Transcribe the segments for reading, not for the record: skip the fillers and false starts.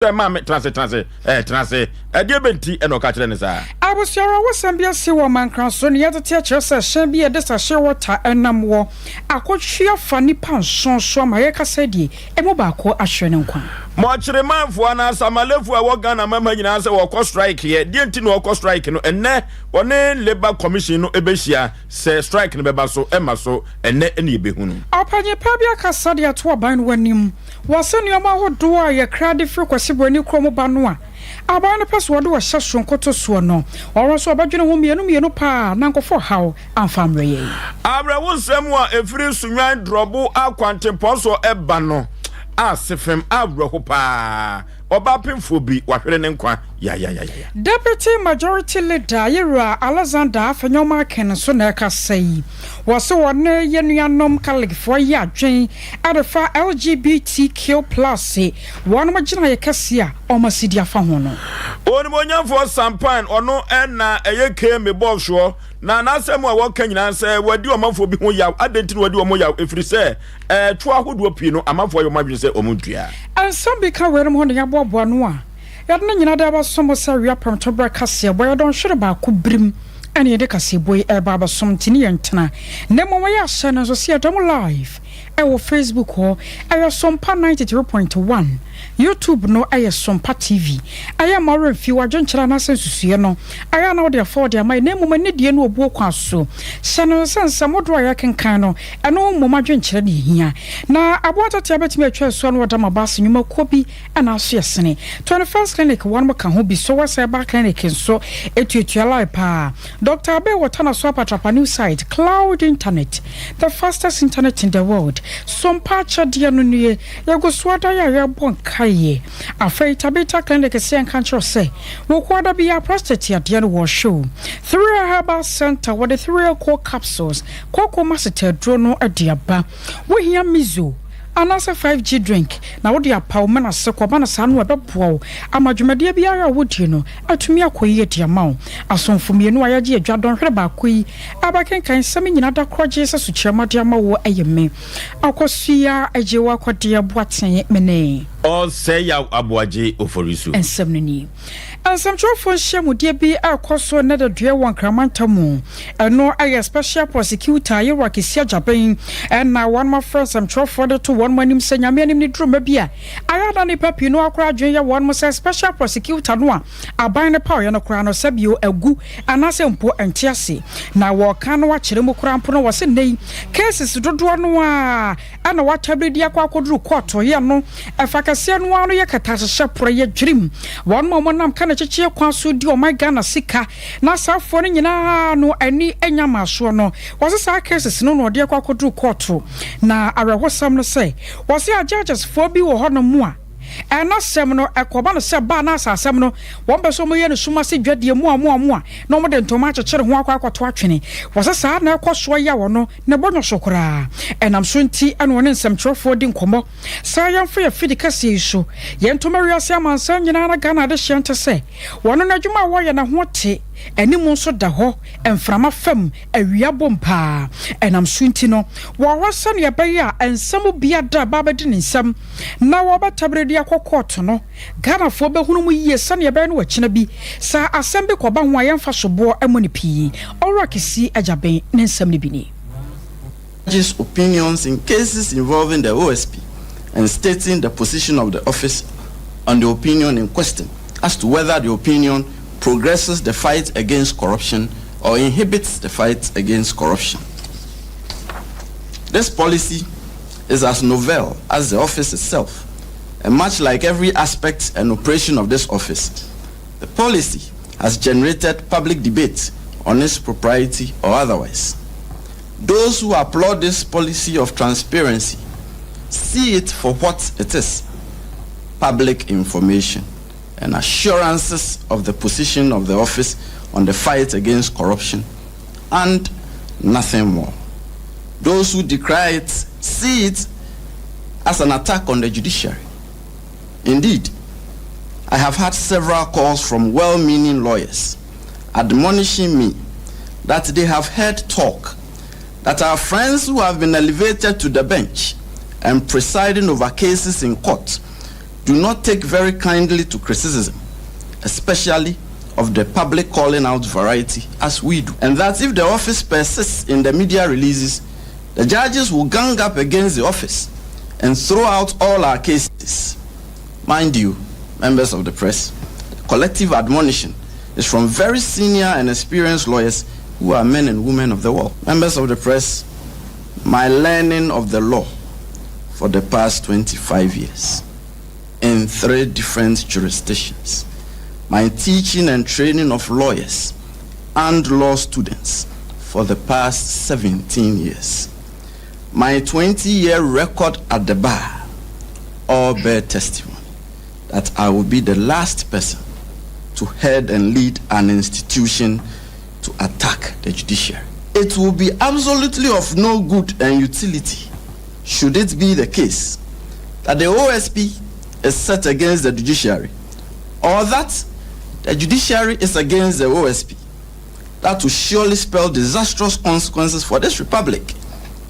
Mammy transit, Diabenti, and Ocatrenza. I was your Wassambia Sewa man cross on the other teacher says, shall be a desastre water and nam war. I could sheer funny punch, son, my Ecasedi, a mobile assuring. Much the man for an answer, my love for a walk on a mamma in answer or cost strike here, didn't know cost striking, and ne, one labor commission no ebesia, say striking the basso, Emma so, and ne any behun. Upon your Pabia Cassadia to a bind when him was in your mouth do I a crowded frequency when you chromo banua. Abana password was such from Coto Suono, or also about you no pa, Nanko for how and family. Abra was somewhat a free sunyan drobo, a quantum posso ebano. Asifem abrohopa obapin fobi wahwere ne nkwa ya Deputy Majority Leader Yera Alexander Afanyoma Ken so na ka sei wo se wona yenuanom colleague for ya dwen adefa LGBTQ+ wona magina ye kase a o masidi afa ho no oni monyamfo sampan ono na eyeke me bofsho na nasem a wo kanyina se wadi omamfo bi ho yaw adentini wadi omo yaw efiri se to ahodo pii no amamfo yo madwene se omudua and some be ka werem ho ne yabobo no a yadna nyina da ba somo se wi apam to bra kase boy don hwere ba ko brim ene de kase boy e ba ba som tini yentena ne mo ya hye no so se adom live e wo Facebook ho e Sompa 93.1 YouTube no aye Sompa TV aye maro fi wadwenkyera na sensusuye no aye na wode afford ya mai na mumani die no obuo kwa so sano sensa modo aye kenkan no eno mumadwenkyera de hia na aboatata abetime atwa so no wada mabase nyuma kobi ana aso yesene 21st clinic one mo kan ho bi so wasa ba clinic nso etuatua live pa Dr. Abe Watana so apatrapa new site cloud internet the fastest internet in the world Sompa chadia no nie yago swada ya bon kaye afei tabeta clinic se enkancho se wo kwada bia prostate ade no wo show 3 herbal center with the 3 core capsules koko masete dro no adiaba wo hia mizo anasa 5G drink na wodi apaw mena se kwaba na sanu ebeboa amadwumade biara wodi no atumi akoyi etiama asonfomie no ayaje adwadon hwere ba koyi abakenkan sam nyina da kroje se su chiamade ama wo ayeme akosua ajewa kwade boaten mene all say ya aboaje oforisu ensemni Ansamchofo hyemudie bi akoso na da dua won kramantamu eno aye special prosecutor Yera Kisia Japan na one my friend Samchofo de to one manim senyame anim ni droma bia ayada ne papi no akra adwen ya one mo special prosecutor no a aban ne power no kra no sabio agu anase mpo entiase na wo ka no wa kire mu kra mpo no wo se nei cases dodo no a ana wa tabredi akwakoduru court ye no efakase no ano ye katahye pro ye dwirim one mo nam kana chechie kwaso di o my Ghana sika na safo no nyina no ani enyama so no wose sa cases no no de akwakoduru court na arehosam no say wose a judges for bi wo ho no mu a ena sem no ekoba no se ba na asasem no won be so mo ye no suma se dwadie mu a na mo de ntoma chechere ho akwakoto atwene wose sa na ekoso ya wo no ne bonyo sokora enam so nti ene won nsem trofo di nkomo sa yamfo ya fidika se iso ye ntoma wiase amansa nyina na Ghana de hyente se wono na dwuma wo ye na ho te enimu nso da ho emframa fam awia bompa enam sunti no wo hosa ne yebaya ensam bia da babadi ne nsam na wo batabredi akokot no Ghana fo behunu mu yie sane yebaya no wakina bi sa asembe koba ho ayemfa sobo amoni pii orakisi ajaben ne nsam ne bi ni judges' opinions in cases involving the OSP and stating the position of the office on the opinion in question as to whether the opinion progresses the fight against corruption or inhibits the fight against corruption. This policy is as novel as the office itself, and much like every aspect and operation of this office, the policy has generated public debate on its propriety or otherwise. Those who applaud this policy of transparency see it for what it is: public information and assurances of the position of the office on the fight against corruption, and nothing more. Those who decry it see it as an attack on the judiciary. Indeed, I have had several calls from well-meaning lawyers admonishing me that they have heard talk that our friends who have been elevated to the bench and presiding over cases in court do not take very kindly to criticism, especially of the public calling out variety as we do, and that if the office persists in the media releases, the judges will gang up against the office and throw out all our cases. Mind you, members of the press, the collective admonition is from very senior and experienced lawyers who are men and women of the world. Members of the press, my learning of the law for the past 25 years in 3 different jurisdictions, my teaching and training of lawyers and law students for the past 17 years, my 20-year record at the bar, all bear testimony that I will be the last person to head and lead an institution to attack the judiciary. It will be absolutely of no good and utility should it be the case that the OSP is set against the judiciary, or that the judiciary is against the OSP. That will surely spell disastrous consequences for this republic,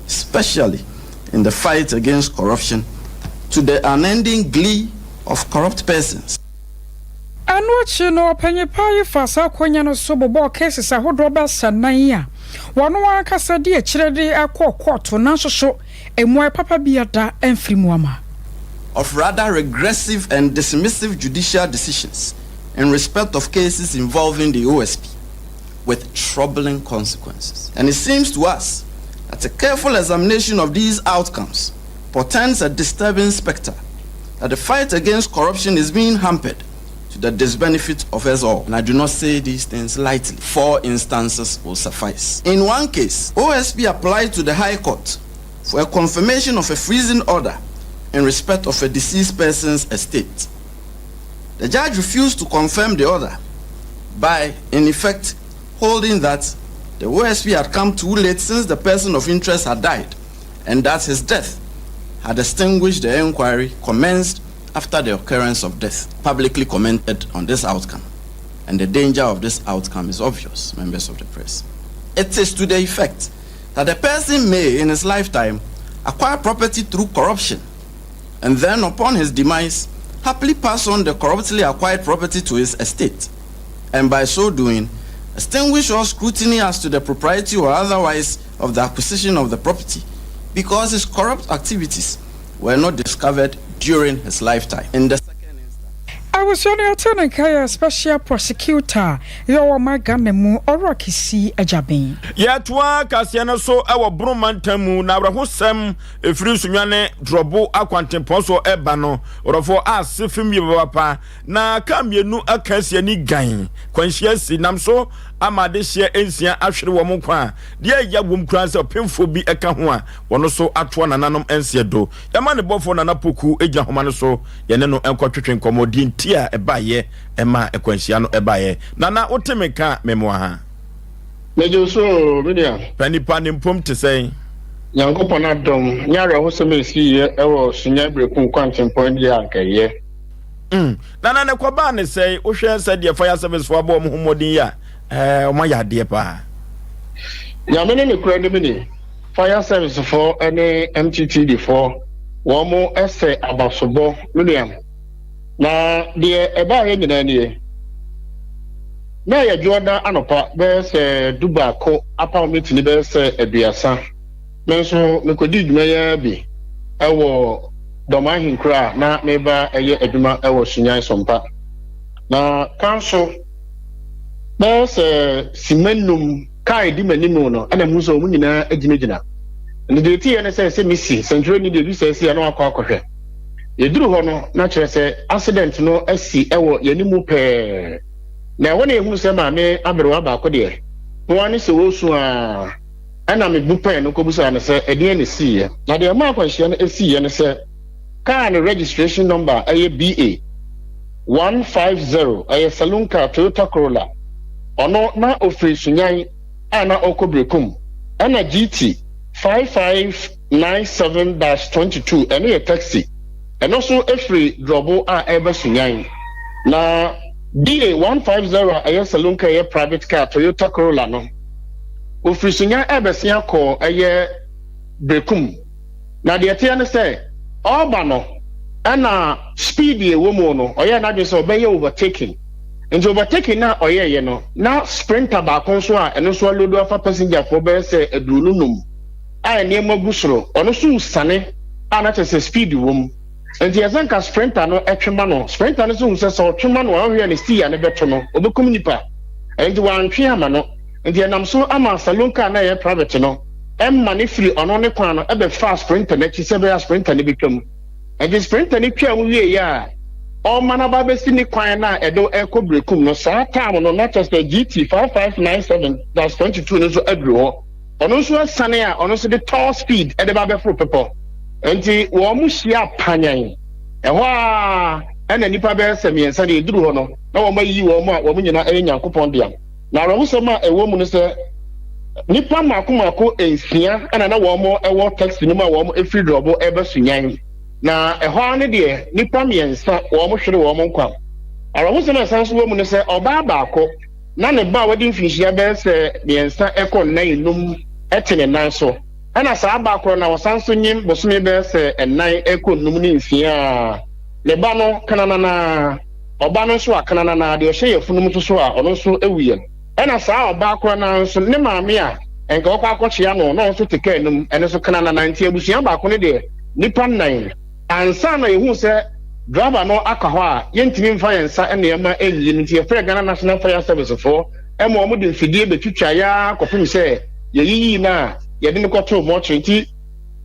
especially in the fight against corruption, to the unending glee of corrupt persons. Anwachi no penyepaye fasa kwanya no so bobo cases ahodo ba sanan a wano akasa de akirede akọ court na soso emu papa biada emfiri ama of rather regressive and dismissive judicial decisions in respect of cases involving the OSP with troubling consequences. And it seems to us that a careful examination of these outcomes portends a disturbing specter that the fight against corruption is being hampered to the disbenefit of us all. And I do not say these things lightly. 4 instances will suffice. In one case, OSP applied to the High Court for a confirmation of a freezing order in respect of a deceased person's estate. The judge refused to confirm the order by, in effect, holding that the OSP had come too late since the person of interest had died, and that his death had extinguished the inquiry commenced after the occurrence of death. Publicly commented on this outcome, and the danger of this outcome is obvious, members of the press. It is to the effect that the person may, in his lifetime, acquire property through corruption, and then upon his demise, happily pass on the corruptly acquired property to his estate, and by so doing, extinguish all scrutiny as to the propriety or otherwise of the acquisition of the property, because his corrupt activities were not discovered during his lifetime. In the second instance, I was on your turn and Kaya special prosecutor, your Maganemu or Rocky Ajabin. Yet one Cassiano so our Brumantemu, Nabrahusem, a free Sunyane, Drobo, Aquantin Ponso, Ebano, or for us, if you papa, na come you no a Cassiani gain, conscious in Namso. Ama de share ensia ahwere wo mokwa de ya wom kran se pemfo bi eka ho a wono so atwo nananom ensia do yama ne bofo nana poku egya homa no so ye ne no enkotwetwe nkomodi ntia ebaye ema ekwansia no ebaye nana otemeka memoa ha mejo so media panipa ne mpom te sei nyankopon adom nyare ho se mesi ye ewo sunya brekum kwantempo ndi ankaye nana ne kwaba ne sei wo hwe se de fire service fo abo mo homodin ya oma ya de pa nyamene ne kura de mini fire service for any MTTD for wo mo ese abasobo William na de eba ye nyina ne na ya joda anopa be se duba ko apa meeting ni be se aduasa menso me kodi dwuma ya bi ewo domahin kura na meba eye adwuma ewo sunyan Sompa na kanso Bas simenum kai di manimu no ana mu so mu nyina agina ne de ti ene se misi central ni de bi se ya no akwa ye duru ho no na kire se accident no asi ewo yanimu pe na wona ehunu se ma me aberewa ba ko de no ani se wo su a ana me bu pe no ko bu sa ne se ede ne si ye na de ma akwa hye no asi ye ne se car ne registration number aye BA 150 aye saloon car Toyota Corolla ono na ofri sunyan ana okobrekum ana GT 5597-22 ene ye taxi eno so efri drobo a ebe sunyan na DA 150 aye saloon car ye private car Toyota Corolla no ofri sunyan ebe sia ko aye brekum na de tia ne se oba no ana speed ye wo no oye na dwe so obeye overtaking nti overtaking na oye ye no na sprinter ba kon so a eno so load afa passenger for be say adurunum a ene magu soro ono so sane ana chese speed wo mu nti yasanka sprinter no etwema no sprinter no so se so twema no ahwe ne stia ne beto no obekum nipa nti wantwe ama no nti enam so ama salon car na ye private no emma ne free ono ne kwan no ebe fast sprinter na chi se be sprinter ne betwam nti sprinter ne twa mu wie ya o mana ba be si ne kwan na edo eko brekum no saa time no not just the GT 5597 that's 22 no so adro ono so sane a ono so the tall speed e de ba be fro pepo nti wo mu hia panyan ɛhɔ a ɛna nipa bɛ sɛ miɛnsa de eduru hɔ no na wɔn ayi wɔn a wɔn nyinaa ɛyɛ nyankopɔn dea na arɔwosɛm a ɛwɔ mu no sɛ nipa mako nsia ɛna na wɔn ɛwɔ taxi no mu a wɔn efiri dɔbɔ ɛbɛso nyan na ɛhɔ ne deɛ nipa miɛnsa wɔn hwere wɔn nkwa arɔwosɛm a ɛsan so wɔ mu no sɛ ɔbaa baako na ne ba a wɔde mfinhyia bɛyɛ sɛ miɛnsa ɛkɔ nnan enum ɛte ne nan so ana saa ba kro na wasan so nyim bosome be se ennan ekonum ni mfia le ba no kanana na oba no so akanana na de o hye yefunum so a ono so ewuye ana saa oba kro na so ne maame a enka okwa akochia no no so teka enum ene so kanana na ntia busia ba ko ne de nipa nnan ansa na ehu se driver no aka ho a yentimi mfa yensa ene ema eyi ntia frɛ Ghana National Fire Service for emo omo de mfidie betwitwa ya kopim se yeyiyi na yɛde ne kɔtɔ mɔtwe nti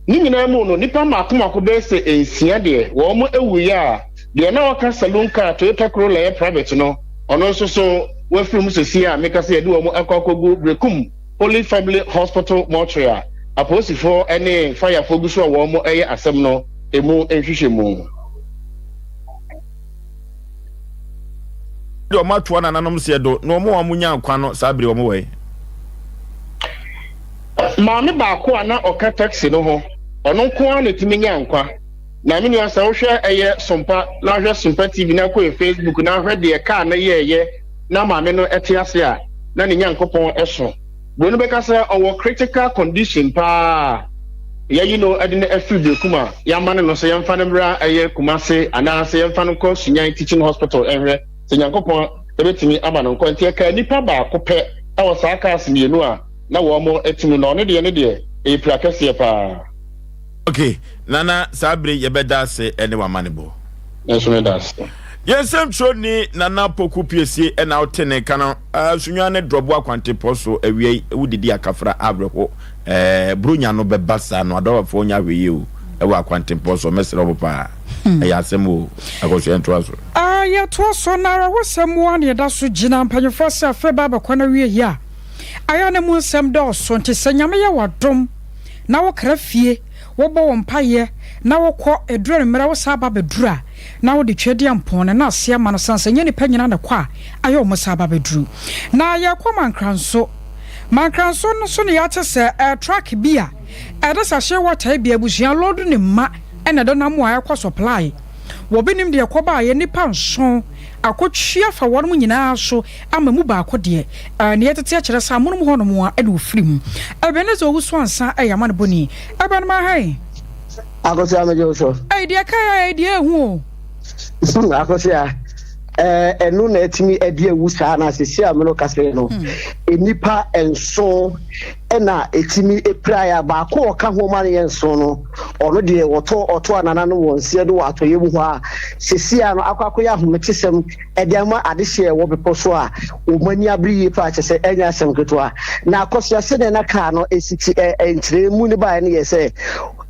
ni nyinaa mu no nipa mako bɛ sɛ ensia deɛ wɔn mo ewuye a deɛ na wɔka saloon car Toyota Corolla yɛ private no ɔno nso so wɔafiri mu sɛsi a meka sɛ yɛde wɔn mo akɔkɔgu brekum Holy Family Hospital mɔtwe a apolisifoɔ ne firefoɔ gu so a wɔn mo ɛyɛ asɛm no emu nhwehwɛ mu. de ɔmo atoa nananom sɛ do na ɔmo wɔn mo nya nkwa no saa bere ɔmo wɔ yi. maame baako a na ɔka taxi no ho ɔno nko a na timi nya nkwa na me nua sɛ wohwɛ ɛyɛ Sompa na hwɛ Sompa TV na kɔ Facebook na hwɛ deɛ car na yɛyɛ na maame no ɛte ase a na ne nyankopɔn ɛso bro no bɛka sɛ ɔwɔ critical condition paa yɛyi no ɛde ne afiri brekum a yɛama no sɛ yɛmfa no mmra ɛyɛ Kumase anaasɛ yɛmfa no kɔ Sunyan Teaching Hospital ɛhwɛ sɛ nyankopɔn ɛbɛtumi ama no nkwa nti ɛka nipa baako pɛ ɛwɔ saa cars mmienu a na wɔn etimi na ɔno deɛ ne deɛ epira kɛseɛ paa. Okay, nana sabre yɛbɛda ase ɛne wa manebo. Yes, we da ase. Yɛnsɛm tro ni nana poku piesie ɛna ɔte ne kana sunwa ne drɔbo akwante pɔso awie wudidi akafra abrɛho bronya no bɛba sa no adɔfo nya hweye o ɛwɔ akwante pɔso mɛsrɛ wo paa ɛyɛ asɛm o akɔhwɛ nto aso. Yɛ to so na ra wosɛm wa ne da so gyina mpanyefo sɛ afɛ ba bakwana wie ya ayane mu nsɛm dɔ so nte sɛ nyame yɛ wadom na wɔkra fie wɔbɔ wɔn paye na wɔkɔ eduru mmera wo saa ba bedura na wɔde twɛdi ampɔn na asia ma no sansa nyɛ nipa nyina ne kɔ a ayɛ wɔn saa ba beduru na yɛ kɔ mankranso no so ne yɛate sɛ truck bi a ɛde sahye wɔtaa bi abusua load ne ma ɛna de nam a yɛkɔ supply wɔbinim de yɛkɔ ba yɛ nipa nson akotwia fa wɔn mu nyinaa so ama mu baako de ne yɛtete akyerɛ sa monum hɔ no mu a ɛde ofiri mu Ebenezer owuso ansa ɛyama ne boni ɛbɛn ma hai akosia mejo so de kai de ehu akosia enu na etimi edi ewu saa na sisi ameno kase no enipa enso na etimi epira ba ko oka ho ma ne enso no ono de oto anana no wonsie do ato yemu ho a sisi ano akwakoya hometesem ede ama adehye wo bepo so a omani abri pa kyese enya asem keto a na akosia se ne na ka no esiti enkyere mu ne ba ne yese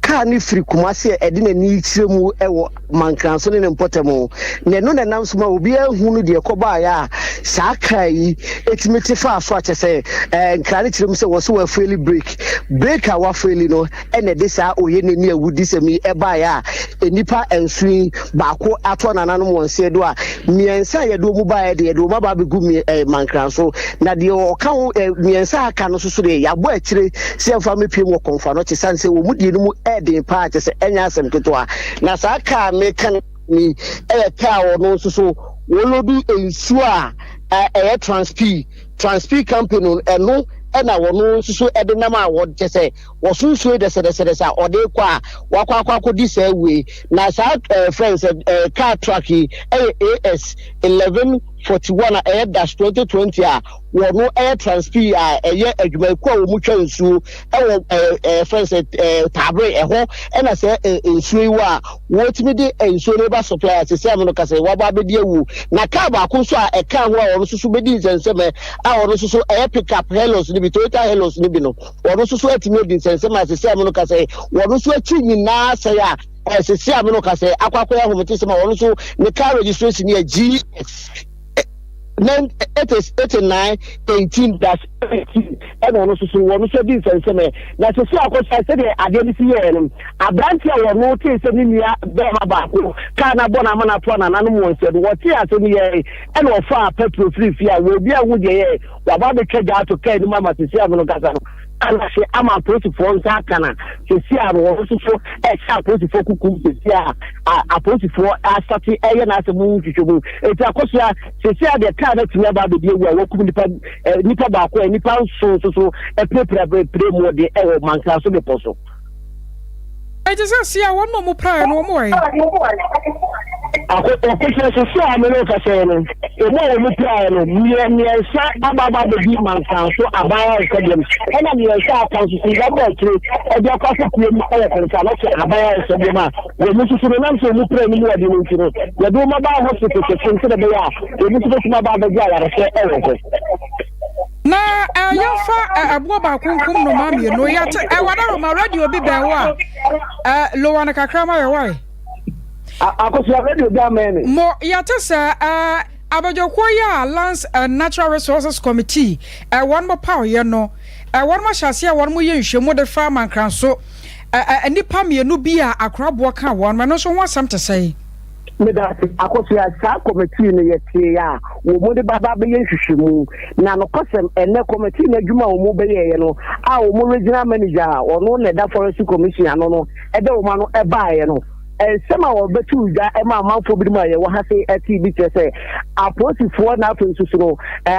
ka ni firi Kumase ede na ni kyire mu ewo mankranso ne mpotemu ne no na nam so ma obi ehunu de koba ya saa kai etimete fa so akyese nkra ne kyire mu se wo so fueli break a wa fueli no ene de saa oye ne ni awudi semi eba ya enipa ensuin baako ato nananom wonse do a miensa ye do mu ba ye de do ma ba be gu mi mankranso na de o ka miensa aka no so de ya bo akire se mfa mepiem wo konfa no te sanse wo mu de no mu eden pa te se enya asem keto a na saa ka me kan ni ka wo no so wo lodu ensu a transp company eno ɛna wɔno nso ɛde nam a wɔde sɛ wɔsunsuo dɛsɛdɛsɛdɛsɛ a ɔde kɔ a wakɔ di sɛ we na saa friends car truck yi AS 1141 a dash 2020 a wɔno transp a adwumayɛkuo a wɔn twa nsuo ɛwɔ friends tabre ɛhɔ ɛna sɛ nsuo yi wɔ a wɔtumi de nsuo no ba supply sɛ am no kasa wɔaba abɛdi awu na car baako nso a ɛka ho a wɔn nso bɛdi nsɛnsɛm a wɔn nso pick up Hellos ni bi Toyota Hellos ni bi no wɔn nso atumi di nsɛnsɛm a sɛ am no kasa wɔn nso akyi nyinaa sɛ a sɛ am no kasa akɔakɔ ahomete sɛ ma wɔn nso ne car registration yɛ GX 8918-18 and one also one also did some na se so akosa se de ade bi si ye no abranti a wo no te se ni nia be ma ba ko ka na bona ma na to na nanu mo se do wo te ase ni ye e na ofa petrol free fi a we bi a wo de ye wa ba be twa to ka ni mama se sia no kasa no ana se ama proti for nsa kana se sia no wo so so e sha proti for kukum se sia a proti for asati e ye na se mu twetwu e ti akosa se sia de ka na tinya ba be die wo a wo kum nipa ba ko nipa so pre mo de e wo manka so be poso I just see I want no more prayer no more. Ako so so amelo ka se no e mo prayer no mi sha ababa be di manka so abaya stadium e na mi sha kan so ga ba tru e de akwa so kue mi e kan sa no so abaya stadium a we mu so no nam so mu prayer ni mu ade no ntiro ya do ma ba hospital so so de be ya we mu so ma ba ba ja ya se e wo na yafa abo ba kunkum no ma me no ya te wada ma radio bi ba wa lo wana kakra ma ya wai akosia radio bi amen mo ya te sa abajoko ya Lands and Natural Resources Committee one more power ye no one more hyase one more ye nhwemu de farm and kranso nipa me no bi a akrabo ka one ma no so ho asam te say me that akosia sa committee no ye ya wo mo de baba be ye hwehwemu na no kosem ene committee na adwuma wo mo be ye no a wo mo regional manager ono na da forest commission ano no e de wo ma no e ba ye no sema wo betu da e ma manfo bi ma ye wo ha se ati bi che se aposifo na afi nsusu no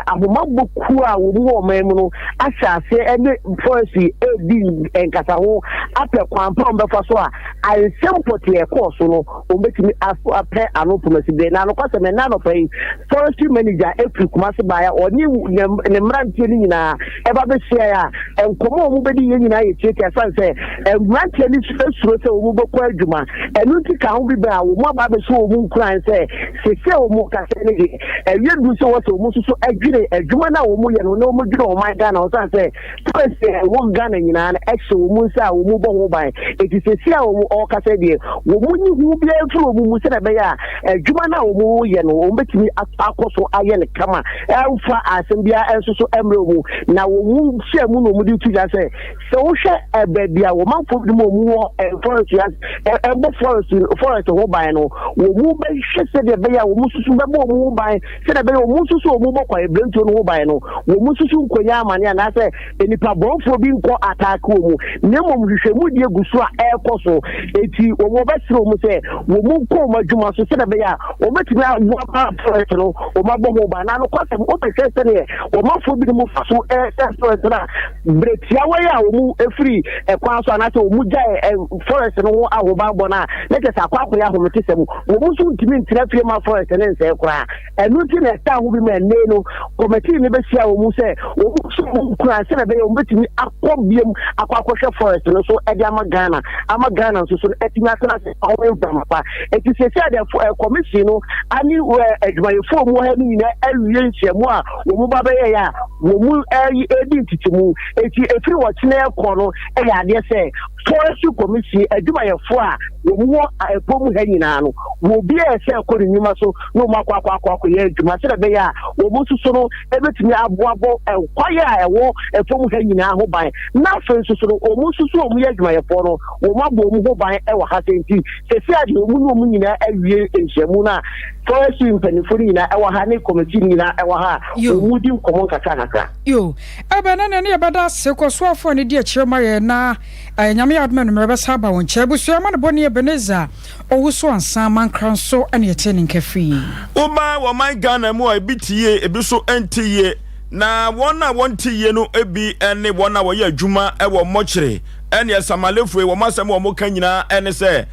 ahoma boku a wo mu wo man mu no ahyase ene forest e di enkasa ho apɛ kwampa mbefa so a ansempoti e course no o betimi apɛ anopomasi be na no kwase me na no pɛ forestry manager efri kumase ba ya oni ne mrantie ni nyina e ba be share ya enkomo mu bedi ye nyina ye tieke san se mrantie ni suro se o mu bokɔ adwuma enu ti ka ho bi ba wo mu ba be so o mu nkran se se o mu ka se ni ewie du so wo so o mu so adwire adwuma na wo mu ye no na o mu dwire o man Ghana o san se wo Ghana nyina na exo wo mu sa wo mu bo ho ban eti se sia wo mu o ka se de wo mu nyi hu bi afro wo mu se na be ya adwuma na wo mu ye no o betimi akoso aye ne kama fa asem bia enso so emre wo mu na wo mu hye mu no mu di tu ja se wo hwe ebe bia wo manfo bi mo mu forest ya forest ho ban no wo mu be hye se de be ya wo mu susu be bo mu ban se de be wo mu susu wo mu bo kwa ebrento no ho ban no wo mu susu nkonya amane na se enipa bonfo bi nko attack wo mu nemo hwehwe mu die gusu a ekoso eti wo mo be sire wo mu se wo mu nko madwuma so se de be ya wo betimi wo ba forest no wo ma bo mo ban na no kwase wo be se ne wo manfo bi mu faso forest na bretia wa ya wo mu efiri ekwan so anase wo mu jae forest no wo ahoba bo na leke sa kwakọ ya ho tesem wo mu so ntimi ntira fie ma forest ne nse kura enu ti na ta ho bi ma ne no committee ne be sia wo mu se wo mu so kura se na be wo betimi akobiem akwakọhwe forest no so e dia ama Ghana so etimi asana se awo mpa eti se sia de commission no ani adwumayefo mu ha ni na awie nhyiamu a wo mu ba be ya wo mu edi ntitimu eti efiri wo kine ekọ no e ya de se forest commission adwumayefo a wo mu epom ha nyina no wo bi e se ekọ ni nyuma so no makwa ye adwuma se be ya wo mu susu no ebetimi aboabo kwaye a ewo epom ha nyina ho ban na fe susu no wo mu susu wo mu ye adwumayefo no wo mabo mu ho ban e wa ha senti se se ade wo mu no mu nyina awie nhyiamu na forest mpanifo nyina e wa ha ne committee nyina e wa ha wo mu di nkomo kaka yo ebe na ne bada se koso afo ne di akire ma ye na nyame admen mrebe saba won che busu ma ne boni Ebeneza owuso ansan man kranso ane yete ne nkafi uma wo man Ghana mu a bitie ebi so entiye na wona wonti ye no ebi ene wona wo ye adwuma e wo mokyere ene esamalefo wo masem wo moka nyina ene se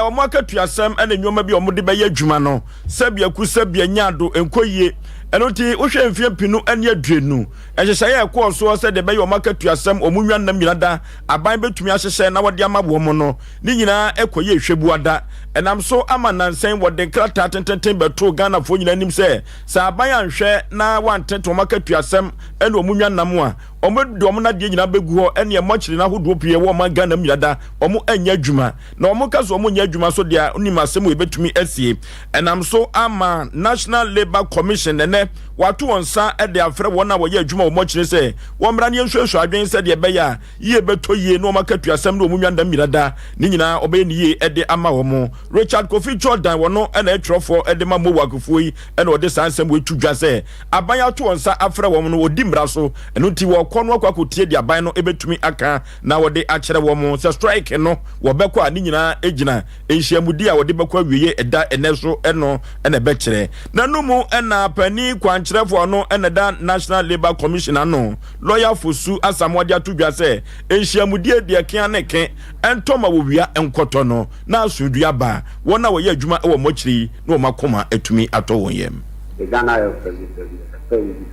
wo makatuasem ene nwoma bi wo de be ye adwuma no sabia ku sabia nyado enkoyie enoti wo hwe mfie pinu ene aduenu ehyehyɛ ye ko so se de be wo makatuasem omunwa nam nyinada aban betumi ahyehyɛ na wode ama wo mo no ni nyina ekoye hwebuada enam so ama nansen wode krata tententen beto Ghana fo nyina nim se sa aban anhwɛ na wantete wo makatuasem ene omunwa nam a omo na de nyina begu ho ene mokyere na hodo pie wo ma Ghana myada omo anya adwuma na omo kaso omo nya adwuma so de unimasem we betumi asie enam so ama National Labour Commission ene watu wonsa e de afre wona wo ye adwuma wo mokyere se wo mra ne nhwehwe adwen se de be ya ye beto ye no makatuasem no omunwa ndam myada ni nyina obe ne ye e de ama wo mo Richard Kofi Jordan wono ena etrofo e de ma mo wakofo yi ena ode sansem we tudwa se aban atu wonsa afre wo no odi mra so eno ti wo kono akwakotie de aban no ebetumi aka na wode akyere wo mo se strike no wo bekọ ani nyina egina enhyiamudi a wode bekọ awieye eda eneso eno ena bekyere na no mu ena pani kwankyerefo no ena da National Labour Commission ano lawyer Fosu asamwade atudwa se enhyiamudi de ke aneke entoma wo wia enkoto no na asudua ba wona wo ye adwuma e wo mokyiri na wo makoma etumi ato won yem. The Ghana Health Services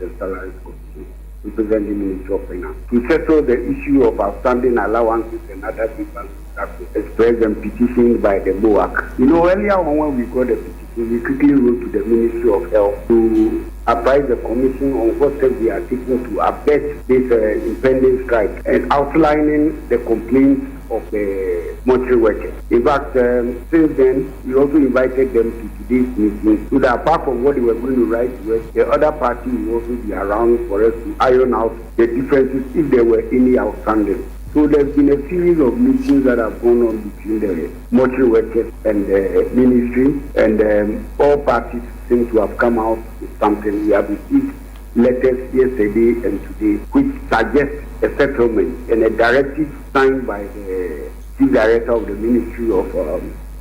and Salary represent the Ministry of Finance to settle the issue of outstanding allowances and other grievances expressed and petitioned by the MOAC. You know, earlier on when we got the petition, we quickly wrote to the Ministry of Health to apprise the Commission on what steps we are taking to abet this impending strike and outlining the complaints of the mortuary workers. In fact, since then, we also invited them to today's meeting so that apart from what they were going to write to us, the other party will also be around for us to iron out the differences if there were any outstanding. So there's been a series of meetings that have gone on between the mortuary workers and the ministry, and all parties seem to have come out with something. We have received letters yesterday and today which suggest a settlement and a directive signed by the Chief Director of the Ministry of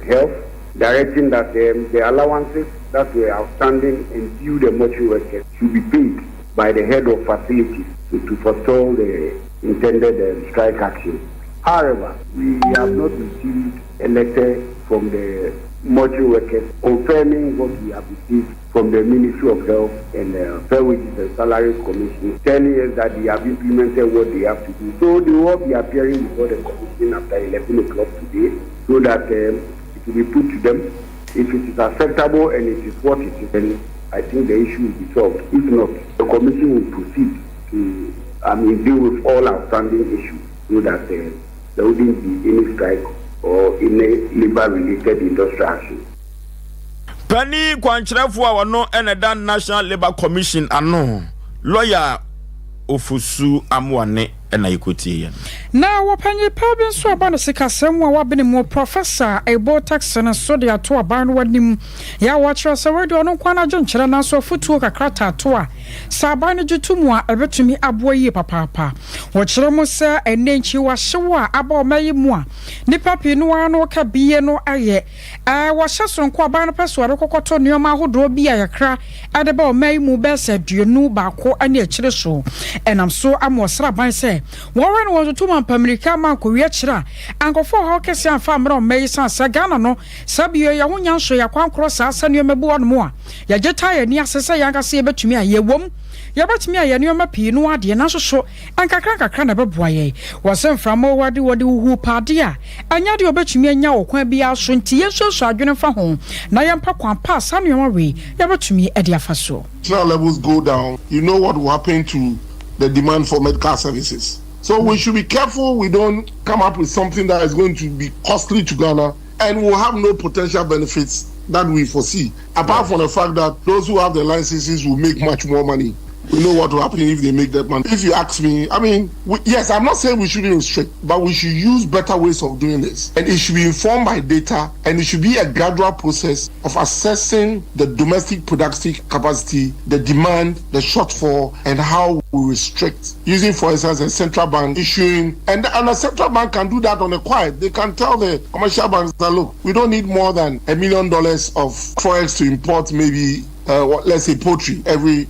Health, directing that the allowances that were outstanding and due the mortuary workers should be paid by the head of facilities to forestall the intended strike action. However, we have not received a letter from the mortuary workers confirming what we have received from the Ministry of Health and the Fair Wages and Salaries Commission, telling us that they have implemented what they have to do. So they will be appearing before the Commission after 11 o'clock today, so that it will be put to them. If it is acceptable and it is what it is, then I think the issue will be solved. If not, the Commission will proceed to deal with all outstanding issues, so that there wouldn't be any strike or any labor-related industrial action. Penny kwankyerefo a wono eneda National Labour Commission ano lawyer Ofosu amwane ena yikotie na wapanyi pabi nso aba no sikasem wa wabene mu professor ebo tax na so de ato aba no wanim ya wachira se wadi ono kwana jonkyere na so futuo kakrata ato a saba ne gitumu a ebetumi aboyi papapa wachira mu se enenchi wa hyewa aba omayi mu a nipa pinu ano ka biye no aye wahye sonko aba no peso arekokoto neoma hodo bi ayakra adeba omayi mu bese duenu baako ane akire so enam so amosra ban se Warren was to man Pamrika man Korea Chira, Uncle for Hawkes and Farmer Mason Sagana no, Sabio Yahunan so ya kwan cross us and you may born more. Ya jeta near Sessa Yanga say bet to me a ye wom. Ya bet me a yanuma pino adi and also show and Kakraka Canaba boye was sent from more what do who pardia. And yadi bet me and yaw can be out soon tea so arguing for home. Nayam Pakwan pass on your way. Ya bet to me Edia Faso. Levels go down. You know what will happen to the demand for medical services. So we should be careful we don't come up with something that is going to be costly to Ghana and will have no potential benefits that we foresee. Apart from the fact that those who have the licenses will make much more money. We know what will happen if they make that money. If you ask me, I mean, yes, I'm not saying we shouldn't restrict, but we should use better ways of doing this. And it should be informed by data, and it should be a gradual process of assessing the domestic productive capacity, the demand, the shortfall, and how we restrict. Using, for instance, a central bank issuing, and a central bank can do that on the quiet. They can tell the commercial banks that, look, we don't need more than $1 million of forex to import maybe let's say poultry every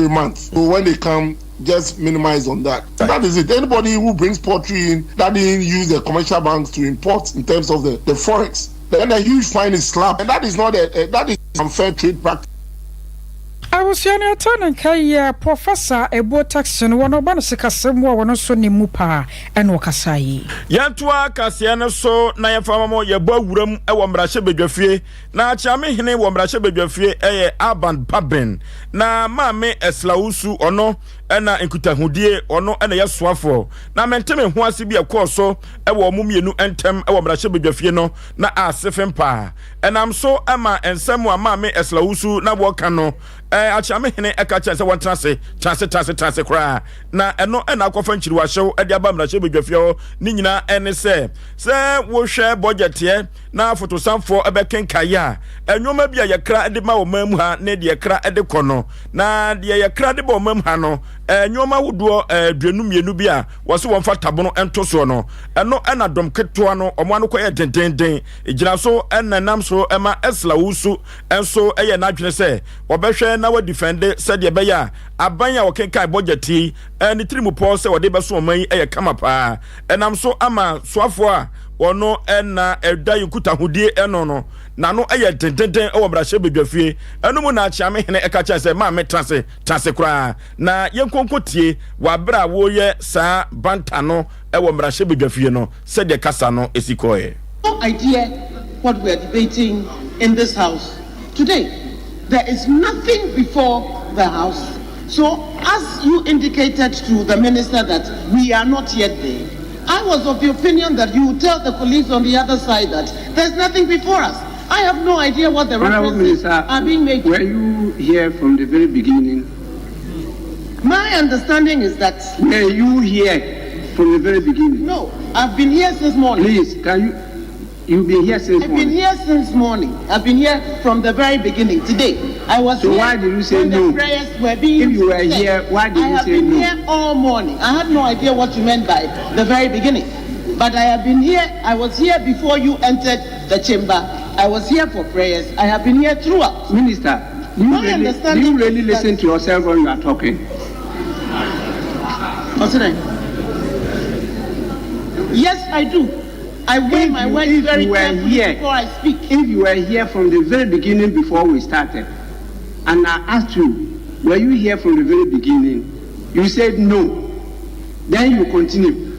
month. So when they come, just minimize on that. Right. That is it. Anybody who brings poultry in that didn't use the commercial banks to import in terms of the forex, then a huge fine is slapped, and that is not that is unfair trade practice. I was saying, I turn and carry Professor Ebo Taxon, one of Banasika, one of Sonny Mupa, and Wakasai. Yantua Cassiano so, Nayafamo, your boy room, a wambrashe bedrefie, na chame hine wambrashe bedrefie, Aban Babin, na mame eslausu ono, ena nkutahudie ono ena ya swafo na menteme ho asibi akoso ewo mumienu entem ewo mrahye bedwafie no na asefempa enam so ama ensem ama me eslausu na boka no achame hene eka chense wontrase trase kra na eno ena akofa nchiri wahyew ede aba mrahye bedwafie ho ni nyina ene se wo hwe budget ye na fotosamfo ebekenkaya enwoma bia yakra ede ma wo mamu ha ne de yakra ede kono na de yakra de bo mamu ha no nyoma wudo duenu mienu bia wose wonfa tabono entoso no eno ena dom ketwa no omo ano koye dendenden ejira so enanam so ema esla wusu enso eye na adwene se obehwe na wa defend se de be ya abanya wokenkai budget ni trimu po se wode beso oman eye kama pa enam so ama soafo a ono ena eda yukuta hudie eno no na no eye dendenden e wo brahye bedwafie eno mu na achiame hene eka cha se ma me trase kra na yenkonkotie wa bra wo ye sa banta no e wo brahye bedwafie no se de kasa no esikoye. No idea what we are debating in this house today. There is nothing before the house. So as you indicated to the minister that we are not yet there, I was of the opinion that you would tell the colleagues on the other side that there's nothing before us. I have no idea what the references are being made. Were you here from the very beginning? My understanding is that... Were you here from the very beginning? No, I've been here since morning. Please, you've been here since morning? I've been here since morning. I've been here from the very beginning. Today, I was so here. So why did you say when no? The prayers were being if you were said. Here, why did you say no? I have been here all morning. I had no idea what you meant by the very beginning. But I have been here. I was here before you entered the chamber. I was here for prayers. I have been here throughout. Minister, do you really listen to yourself when you are talking? What's it? Yes, I do. I weigh my words very carefully before I speak. If you were here from the very beginning before we started, and I asked you, were you here from the very beginning? You said no. Then you continue.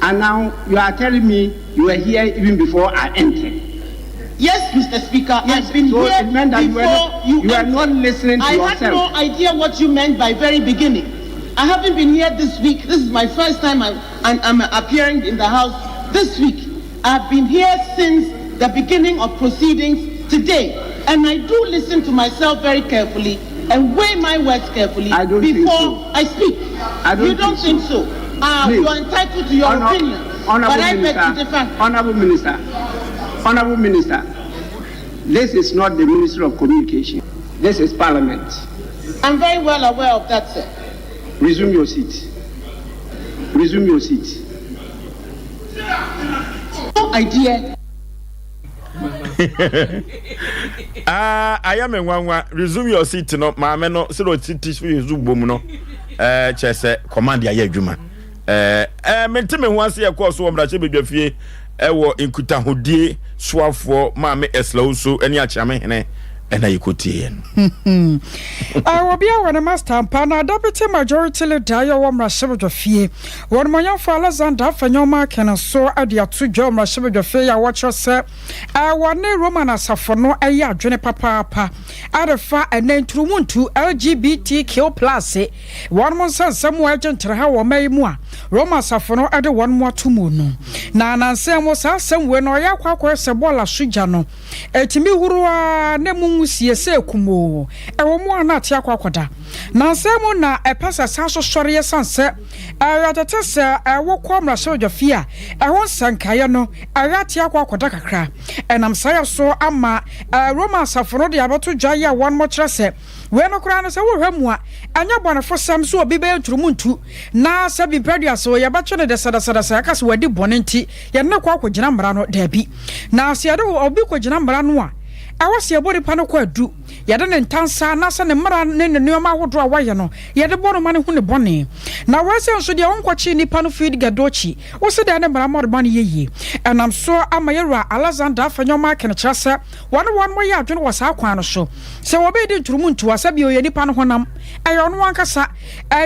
And now you are telling me you were here even before I entered. Yes, Mr. Speaker, yes, I've been so here it meant that before you are not listening to yourself. I had no idea what you meant by very beginning. I haven't been here this week. This is my first time I'm appearing in the House this week. I've been here since the beginning of proceedings today. And I do listen to myself very carefully and weigh my words carefully before I speak. You don't think so? You are entitled to your opinion. But I beg to differ. Honorable Minister, this is not the Ministry of Communication. This is Parliament. I'm very well aware of that, sir. Resume your seat. Resume your seat. No idea. I am in one. Resume your seat. No, my man, no, so teach for you. Zoom, no. Chese command ya juma. Menteme ho ase yakọ so omrache bedwafie ewo nkutahudie soafo maame eslauso eni achiame hene ena yikotie Awobia wana master mpa na deputy majority leader ya omrache bedwafie won moyanfo Alexander Afanyoma kenaso ade atojo omrache bedwafie ya watcho se wane Roman asafo no eye adwene papa arefa enentrumuntu LGBTQ+ won monsansam wa agentre ha wo mayimu a Roma asafo no ade won mo atomu no na nansem wo sa asem we no ya kwakwa se bola soja no etimi huruwa ne mungusie se kumo ewo mo anate akwakoda nansem na epasa sanso sore ye sanse ayatete se ewo kwamra sojafie a ehon sankaye no ayate akwakoda kakra enam saya so ama Roma asafo no de abato dwaye a won mo kire se we no kra no se wo hwamu a anya bonefo sam so obi be nturumuntu na sabi pedua so ye bacho ne de sada yakase wadi bonenti ye ne kwa kwagina mra no da bi na asiade obi kwagina mra no a awase ebori pa no kwa du yade ne ntansa na se ne mara ne nneoma ahodo a waye no yade bono ma ne hu ne bone na wase nso de wonkwachi nipa no feed gadochi wo se de ne mara mo de ba ne yeye enam so amayerua Alexander afanyoma kene kyerese wone mo ye adwene wo sa kwan no so se wo be di nturumu ntu asa bi oye nipa no honam ayo no wankasa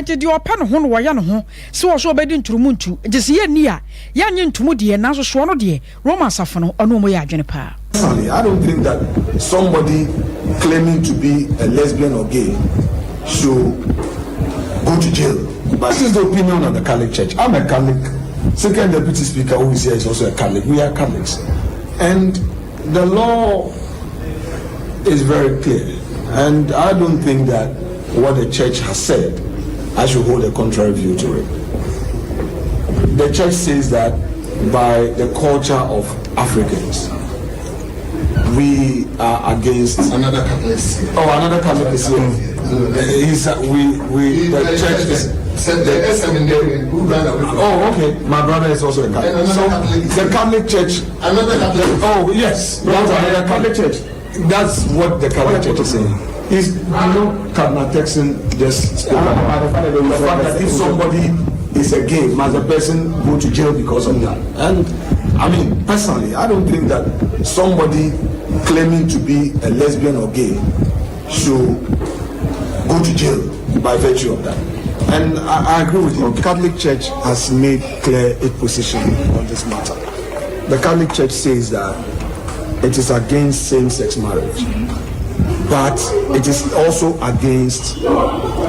de de opa no ho no wo ye no ho se wo so be di nturumu ntu gese ye ni a ya nye ntumu de na so so no de Roman safo no ono mo ye adwene pa. Personally, I don't think that somebody claiming to be a lesbian or gay should go to jail. But this is the opinion of the Catholic Church. I'm a Catholic. Second deputy speaker who is here is also a Catholic. We are Catholics. And the law is very clear. And I don't think that what the church has said, I should hold a contrary view to it. The church says that by the culture of Africans, we are against another Catholic. Another Catholic is here. The church is. The seminary who ran away from. Okay. My brother is also a Catholic. So the Catholic Church. Another Catholic. Yes. That's another Catholic Church. That's what the Catholic Church is saying. Is Cardinal Texan just the fact that if somebody is a gay, must a person go to jail because of that? And I mean, personally, I don't think that somebody claiming to be a lesbian or gay should go to jail by virtue of that. And I agree with you. The Catholic Church has made clear its position on this matter. The Catholic Church says that it is against same-sex marriage, but it is also against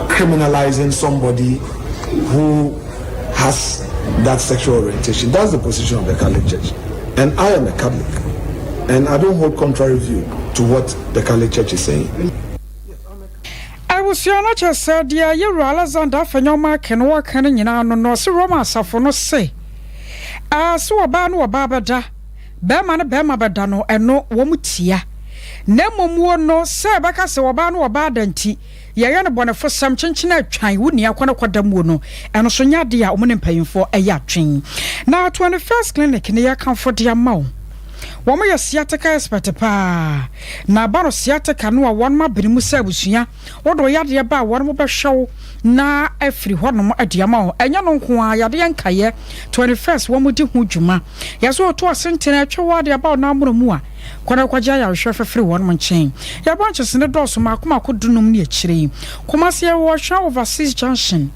criminalizing somebody who has that sexual orientation. That's the position of the Catholic Church. And I am a Catholic, and I don't hold contrary view to what the Catholic Church is saying. I was your not just said, dear, you Alexander Fanyoma can work and no so Roman safo no say. So a ban or babada, Bama badano, and no womutia. Nemo no, sir, Baka so a ban or badanti. Yana bona for some chinchina chine would near Quanaquadamuno, and Sonia dear woman paying for a yachting. Now, 21st clinic in the comfort dear mo. Wama ya siataka espete pa na baro siataka no won ma benimu sa abusua wodo yade ba won mo be hwew na afiri honom adiama ho enya no nko a yade yankaye 21st wo mudi hu dwuma yaso to asentene atwe wade ba na amoramu a kwana kwaja ya hwe fefiri won mo nchen ya branches ne doso makoma kodunum ne akire komase wo hwa overseas junction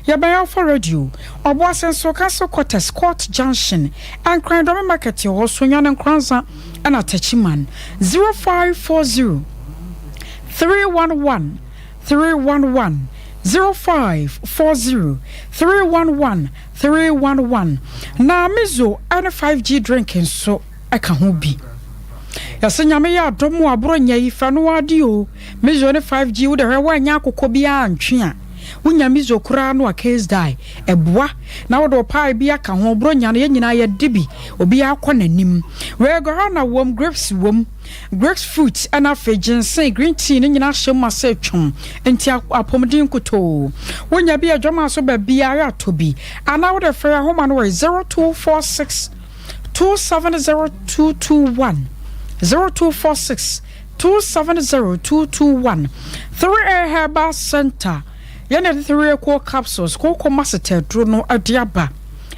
Yabaya for radio, or was and so castle quarters court junction, and Crime Market, your Sonyan and Kranza, and a touchy man 0540 311 311 0540 311 311. Now, Mizo and a 5G drinking, so I can't be. Yasenya ya domo abronya ifanu adio Mizo and 5G with a rewanya kokobia and chia. Wunya mizo kura no a case die eboa na wodo pa bia ka ho bronya no nyina ye dibi obi akwa nanim we go na wom grapes fruit and afejen say green tea no nyina hyem ase twom enti apomdin koto wunya bia dwoma so ba bia ya tobi ana wodo frɛ homa no 0246 270221 0246 270221 3A Herbal Center. Yana 3 core capsules, Coco Massiter, Drono, a diaba.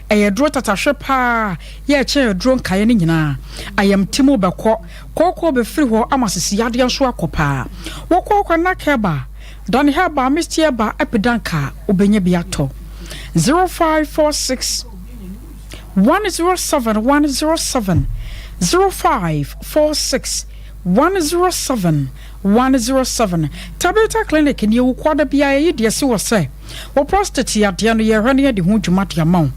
A draw tatasha pa, ye chair drone kayanina. I am Timo Bako, Coco be free ho amas Yadian Swakopa. Woko Nakeba, Danny Haba, Mr. Ba, Epidanka, Ubenya Biato. 0546 107 107 0546 107 107. Tabita Clinic in you quarter BIA, dear so say. Well, prostate at the end of your running at the Hunjumatia Mount.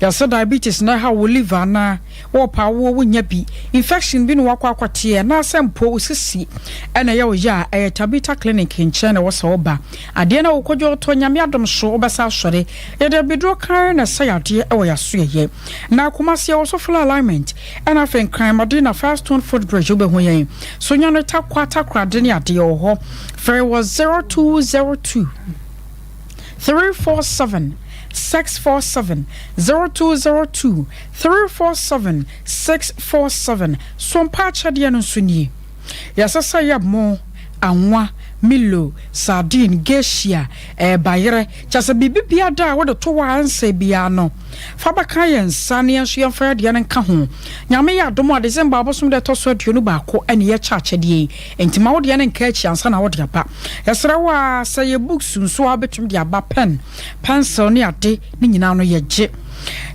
Yasa diabetes na how we live na or power when ye be infection bin wakwa tia na sempo sisi ena ya oya Tabita Clinic in China was oba adena okojo to nyame adom so obasa sore ye de bidro kan na sayade e wo yaso ye na komase also full alignment and afen crime adena fast one food bridge obehu ye so nyano takwata krade ne ade ho fair was 0202 347 647 0202 347 647 Sompa chade no suni yasasa ya mo anwa milo sardine gesia bayere chasa bibia da wo de to wa anse bia no fa baka ye nsane aso ye fa de nka ho nyame ya domo December abosom de to so aduonu ba ko ene ye chache de entima wo de ne nka achi ansa na wo de apa yasra wa saye books nso abetum de aba pen pencil ne ade ne nyina no ye je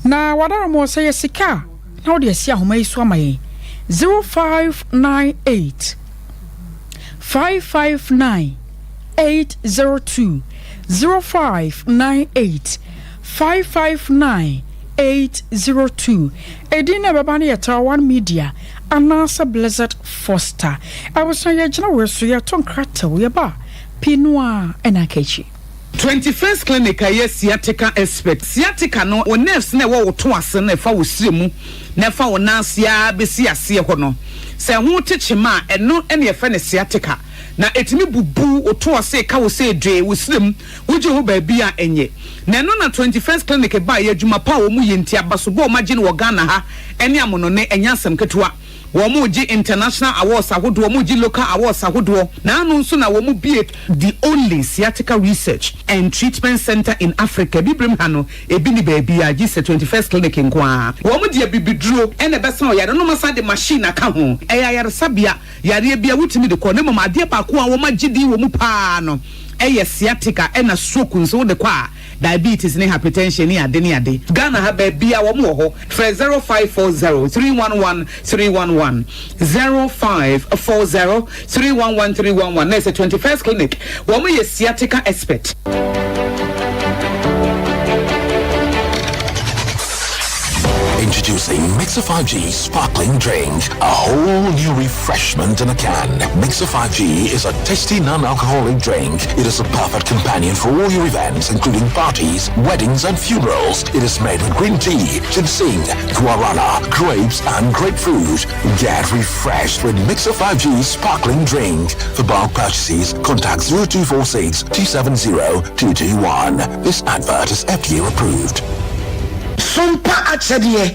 na wadaro mo saye sika na wo de asia homa iso amaye 0598 559 802 0598 559 802 Edina baba ne yeta one media anasa Blizzard Foster I was so ya jina we so ya tonkrata we ba pinua enakachi 21st clinic aye sciatica expert sciatica no o nerves na wo to ase na fa wo siremu na fa wo nansia besi ase ho no se ho techema eno ene ye fa ne sciatica na etimi bubu o to ase ka wo se dwe wo sirem wo je ho ba bia enye na no na 21st clinic ba ye adwuma pa wo mu yenti abaso bo ma gine wo Ghana ha ene amono ne enya asem ketewa womu ji international awards ahodo womu ji local awards ahodo na anu nso na womu be the only sciatica research and treatment center in Africa bibrim hano ebi ni baby a ji 21st clinic nkwa womu di bibiduro ene besa o yare no masa de machine aka ho yare sabia yare bia wutimi de ko ne mama ade pa ko a womu gidi womu pa no sciatica ena stroke nso de kwa diabetes ne hypertension ne ade ne ade Ghana ha ba bia wo mo ho 0540 311 311 0540 311 311 na 21st clinic wo mo sciatica expert. Introducing Mixer 5G Sparkling Drink, a whole new refreshment in a can. Mixer 5G is a tasty non-alcoholic drink. It is a perfect companion for all your events, including parties, weddings, and funerals. It is made with green tea, ginseng, guarana, grapes, and grapefruit. Get refreshed with Mixer 5G Sparkling Drink. For bulk purchases, contact 0246 270 221. This advert is FDA approved. Sompa achedie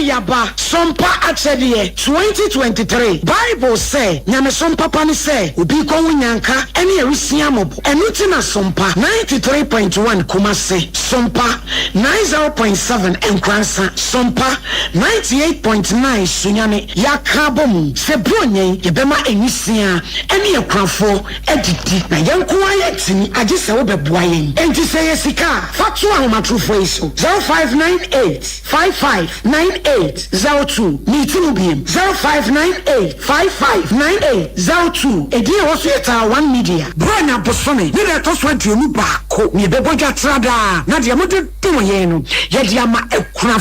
yaba Sompa achedie 2023 Bible say nyame sompa pani say obi ko wunyanka ene erusia mobo enuti na Sompa 93.1 Kumase Sompa 90.7 Enkransa Sompa 98.9 Sunyane yakabom se bronyen yebema enyisia ene ekrafo edidi na yanko ayetini agise wo beboa yen enti say yesika fatu ahomatrufo iso 0598-5598-02 Nitinu 0598-5598-02 Edi also yeta one media Branya Bosone Nile toswenti yonu bako Nye beboja trada Nadia mode tumo yenu Yedi ama ekuna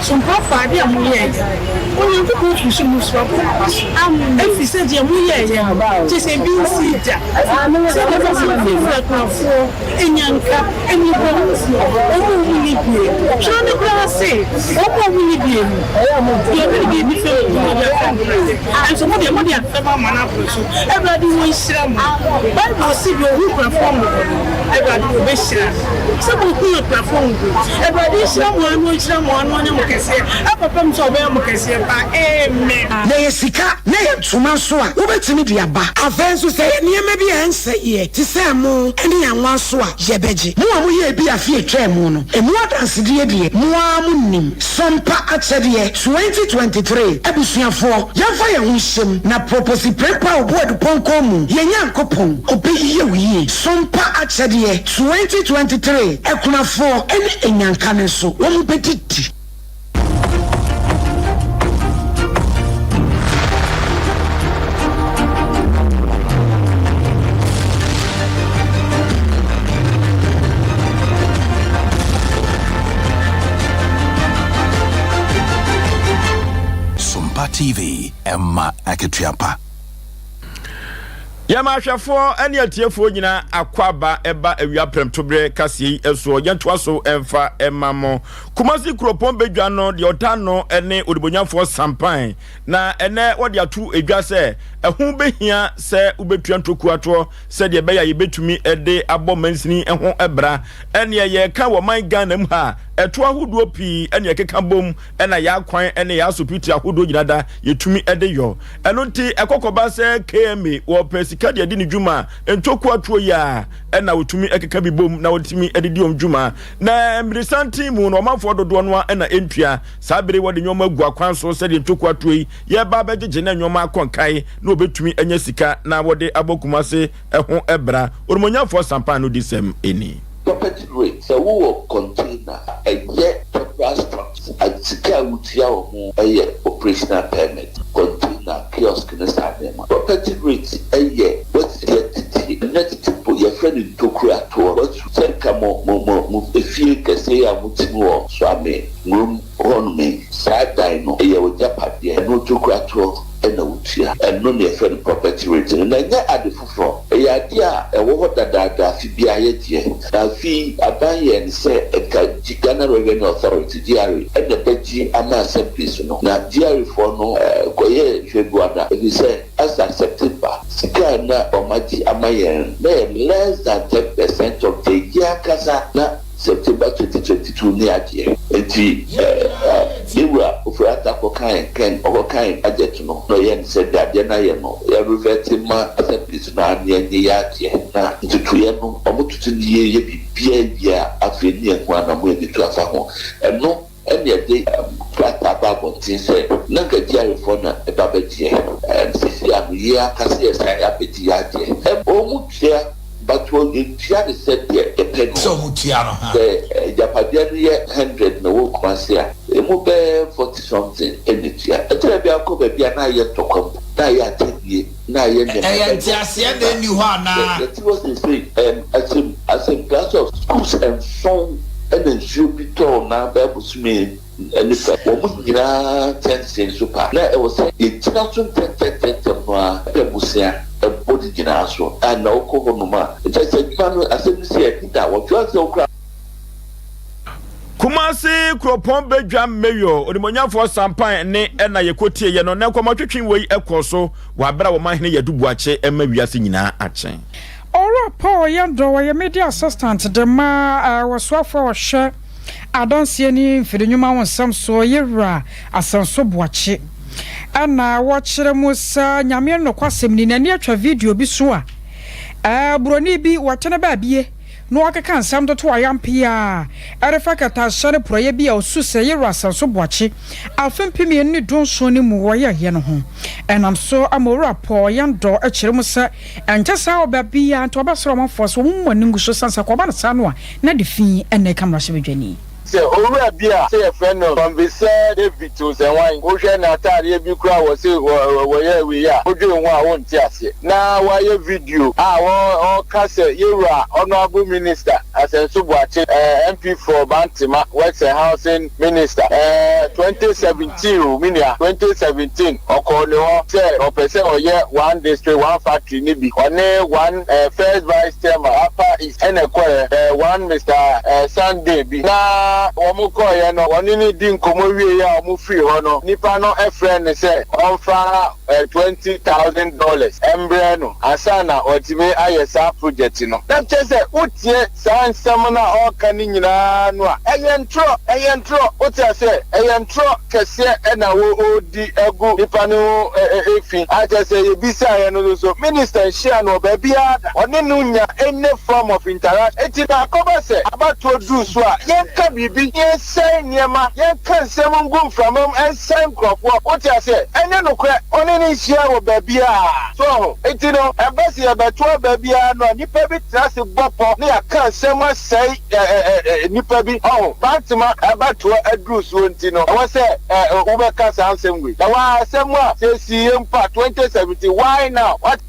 Some papa dia mulher. Onye nko ko fusu musu apo. Efi se dia mulher ya. Ti se bi sija. Se le fa se fa kwafo enyanka eni bonus. Omo wuni bie. So ne kra se. Omo wuni bie ni. Ye bi ni fe ni ya. And so mo dia fe ma mana proso. Everybody won shira mo. Bible si bi ohu platform. Everybody go be shira. So mo ku platform. Everybody shira mo anu kese apapam so be mo kese pa amen na yesika na yetuma so a wobetimi dia ba afenso se niema bi ense ye ti se mo ene yanwa so a yebeji mo a mo ye bi afie twem no emu adanse die die mo amunim Sompa achede 2023 abusuafo yamfa ye ho hyem na propose prepa obodu ponko mu ye nyankopon obi ye wiye Sompa achede 2023 ekunafo ene enyanka ne so wo mo betiti TV Emma Aketiapa. Yamashafo any atiefo nyina akwaba eba awia premtobre kase eso yentoa so emfa emamo Kumasi kropon bedwa no de otano ene odibonyafo sampan na ene wode atu edwa se ehun behia se ubetua ntoku ato se de beya yebetumi ede abo mansini ehun ebra ene ye ka wo man Ghana mu ha eto ahodo pi ene keka bom ena ya kwan ene ya sopiti ahodo nyinada yetumi ede yo eno nti ekokoba se KMA wo pesika de ni djuma entoku ato ya ena wotumi ekeka bibom na wotumi ededi om djuma na mrisanti mu no manfo dodo no ena entua sabere wode nyoma agu akwan so se de entoku ato yi ye ba bejeje na nyoma akonkai na obetumi enya sika na wode abokumase ehun ebra ormonyafo sampan no disem eni property rate so we will container a year temporary structure and sika wutia omo a operational permit container kiosk na sadema property rate a year what's the net tipo your friend to create to what say come mo efie kese ya mutimo so ame room on me side dino e ya wajapade no to create ena utia eno ne fe property rate na nya ade foforo e ya dia e wo dada fi bia ye die na fi abaye ni se e ka Ghana Revenue Authority diary e de beji ama service no na diary for no koye hweguada e say as accepted by sika na omaji amaye less than 10% of the year kasa na September 2022 ni adie enti ewa ofrata ko kan ajet no yen said that na yen no ya revert ma asepis na ni ya tie na tutuye no omututu ni ye bibia ya afeni enwa na mo editu afa ho no any day plata babo tin say na ga dia for na e ba betie sisi amia kasi sai apeti ya tie omutia but when you try to set the so mutiano the Japadia 100 no kwasia e mo be 40 something enetia e tell be akoba bia na ye tokom na ya tebie na ye ne ti asia na ni ho ana it was say as a class of schools and song and then should be told na be busumi and if wo nyina 10 cents super na e was it not so 10 no e busia body ginaso and no ko no ma just fan asem se kita wo just okra Kumasi kropon bedwa meyo odimonyafo sampan ne ena yekotie ye no na kwamotwetwen wei ekoso wa bra wo mahene yadubuache ema wiase nyina achen Ora Paul Yando ye media assistant de ma waswafo hwe adonsie ni mfidnyuma wonsam so yewra asanso boache ana wachere musa nyame no kwasem ni nani atwa video bi so a broni bi watene ba bie no akeka nsam do to ayampia erefa kata share proye bi a osuse yewra asanso boache afempimi ni donso ni mu woye ye no ho enam so amora Paul Yando akire musa enkyesa obabia nto obasoro manfo so mu maningu so sansa kwa ba na na de fi ene kamera hye bedwani say owura bia say a friend of from be say David to say wine wo hwe na atare bi kura wo say wo ye we ya odwe ho a won ti ase na wa ye video wo ka say yewura honorable minister asenso buache MP for Bantima works and housing minister 2017 minia 2017 okole ho say opese oye one district one factory ni bi one first vice chairman upper is enekwe one Mr Sunday bi na omuko ye no woni ni di nkomo wie ya omu free ho no nipa no e friend say onfa $20,000 embre no asana otime ayesa project no dem say utie sansam na o kan nyina no a eyentro utie say eyentro kese e na wo odi egu nipa no efi aje say ebisa ye no so minister share no ba bia oni no nya any form of interaction eti na akoba say abato do so a yenka bibi yensay niema yenka nsem ngum framam ensay krofo utie say enye no kra oni ni share wo ba bia so eti no ebasi ebeto ba bia no nipa bi trase bopo na ya kan nsem asay nipa bi Bantima abato adru so nti no wo say ubeka sansem we na wa asem a say mpa 2070 why now what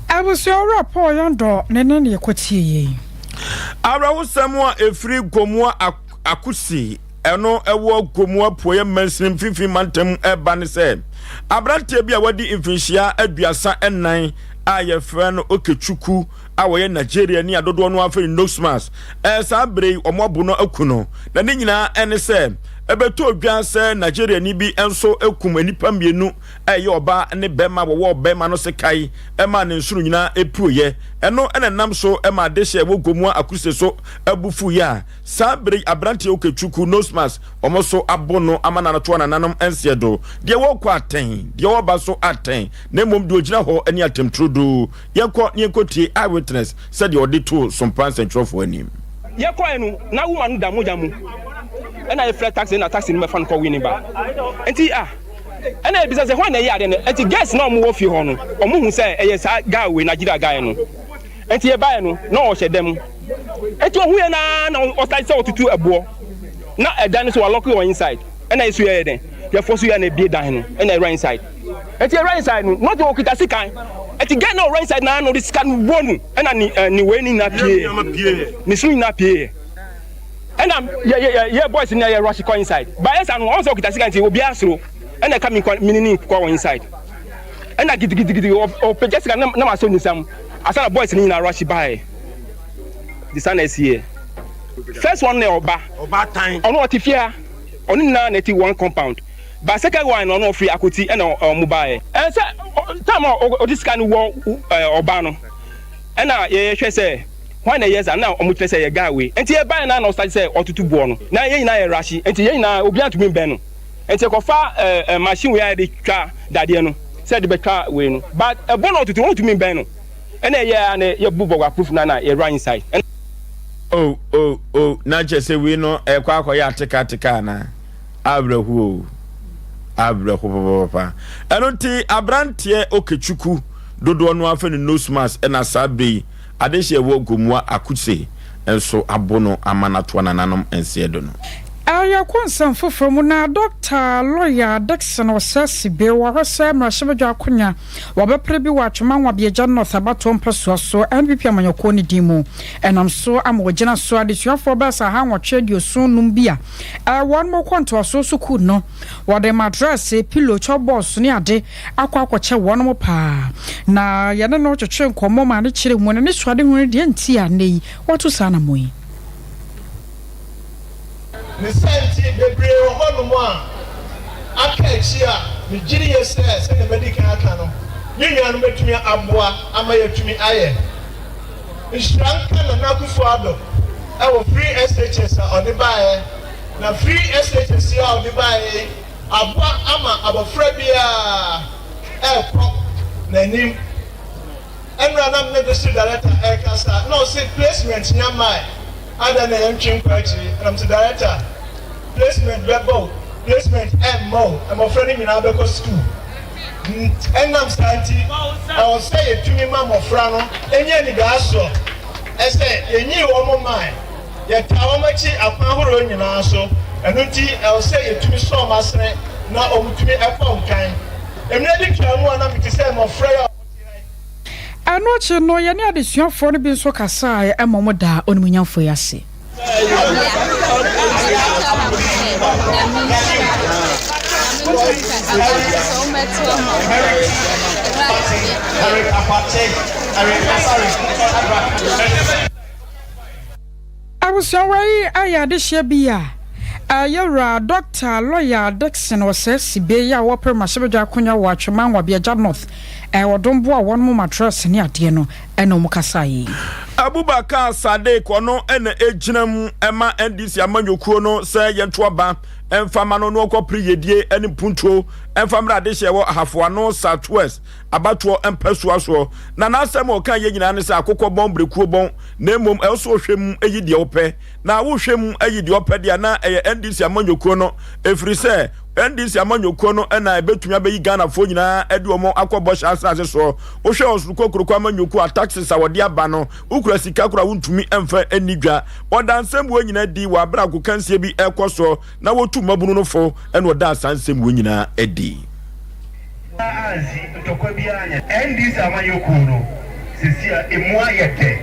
I was your rapport Yando nene yekotie ye Ara wosemo efri gomo akusi eno ewo gomo poye mansim fifi mantem eba ne se abrante bia wadi infinhia aduasa enan a ye friend Okechuku a wo ye Nigeria ni adodo no afa nose mask sa bre omobu no akuno na ne nyina ene se ebeto odwan se Nigeria ni bi enso ekum anipa mienu ye oba ne bema wo bema no se kai ema ne nsuru nyina epuoye eno ene nam so ema de hye wo gomu akuse so abufu ya sa bre abrante Okechuku nose mask omoso abono amana na to nanom ensiedo de wo kwa aten de wo ba so aten na mom de ogina ho ani atemtrodo yekọ ne ekotie eyewitness said the auditor Sompa central for anim yekọ enu na woman da mojamu ena ye flat tax na tax ni me fan ko wini ba enti ena e bisa se ho na ye ade no enti guest na omo wo fi ho no omo hu se eye sa guy we Nigeria guy no enti e ba no na o hye dem enti ohu ye na o start se otutu ebo na e dan so lock you inside ena isu ye den ye force you na be dan no ena e right inside enti e right inside no not o kita sikan enti get no right inside na no this can wonu ena ni we ni na pie ni su na pie and yeah boys in there rush inside but yes and also kita sikan ti obi asro and I come in ko inside and I gidi o pejesi na ma so nisam asana boys ni na rush by the sun is here first one na oba time ono otifia ono na neti one compound but second one ono free akoti and mobile and say time o this kind wo oba no and ye hwe say when a years and now omu tell say ye guy we enti e buy na no start say otutu buo no na ye nyina ye rashi enti ye nyina obi antumi ben no enti ko fa machine we dey twa dade no say dey betwa we no but e bo no otutu won tumi ben no e na ye na ye bubo wa proof na ye run inside na je say we no e kwa akoya atika na abrahu papa enonti abrante Okechuku dodo no afa ni nose mask na sabe adehye wo gomua akuse enso abono amanato nananom ensiedo no aya konsam foforo na Dr. Lawyer Dixon osasi be wa hwese mrahyebejo akonya wabepre bi wa twema wabeja North abato mpeso so NPP amanyoko ni dimu enam so amogina so adesuafo besa ha nwotwe diosun num bia won mo kwanto so suku no wode madras pillow chobos ni ade akwakoche won mo pa na yene no twetwe nkomo ma ne kire mu ne so ade hu de nti a nei watu sana moyi ni senti bebre hono mo a akachi a ni jiri yese se ne medical aka no nyinya no betumi aboa ama yatumi aye nshranka na nakufu ado e free SHS on the buy na free SHS on the buy aboa ama abofra bia e ko na nim enra na me the director e kasa no say placement nyama ada na yantwin kwachi am the director placement bebo placement mo am friend nyina be ko school enam stanti I will say it to me mama frano enye ni ga so e say enyi wo mo mai ye tawo machi akwan horo nyina so enunti I will say it to me so masre na omutumi ekwa nkan emre di twamu na mi say mo frere anoche no ye ne adesuafo no bi nso kasa e momo da onumunyamfo yase I was away ayade shebia ayera Dr. Lawyer Dixon osesi be ya wo permashebejo akonya wo atweman wa bia North wodonbo a won mo mattress ne ade no eno mo kasayi Abubakar Sadiq ono ene ejinam ema NDC amanyokuo no se yentoba emfama no no kopri yedie ene puntuo emfamra de hye wo ahafo no Southwest abatuo empasua so na nasem o kan ye nyina ne se akokọ bombrekuo bon na emom eso hwem eyi de ope na wo hwem eyi de ope de na NDC amanyokuo no efri se NDC amanyokuo no na ebetumi abeyi Ghana fo nyina ede omo akọbọ asase so wo hwe osuko kurukọ amanyokuo taxes awode aba no ukura sika kura wuntumi emfa enidwa odansem wo nyina di wa bra kokansie bi ekoso na wotu mabunu no fo ene oda sansem wo nyina edi azi utokobianya NDC amanyokuo no sisia emu ayete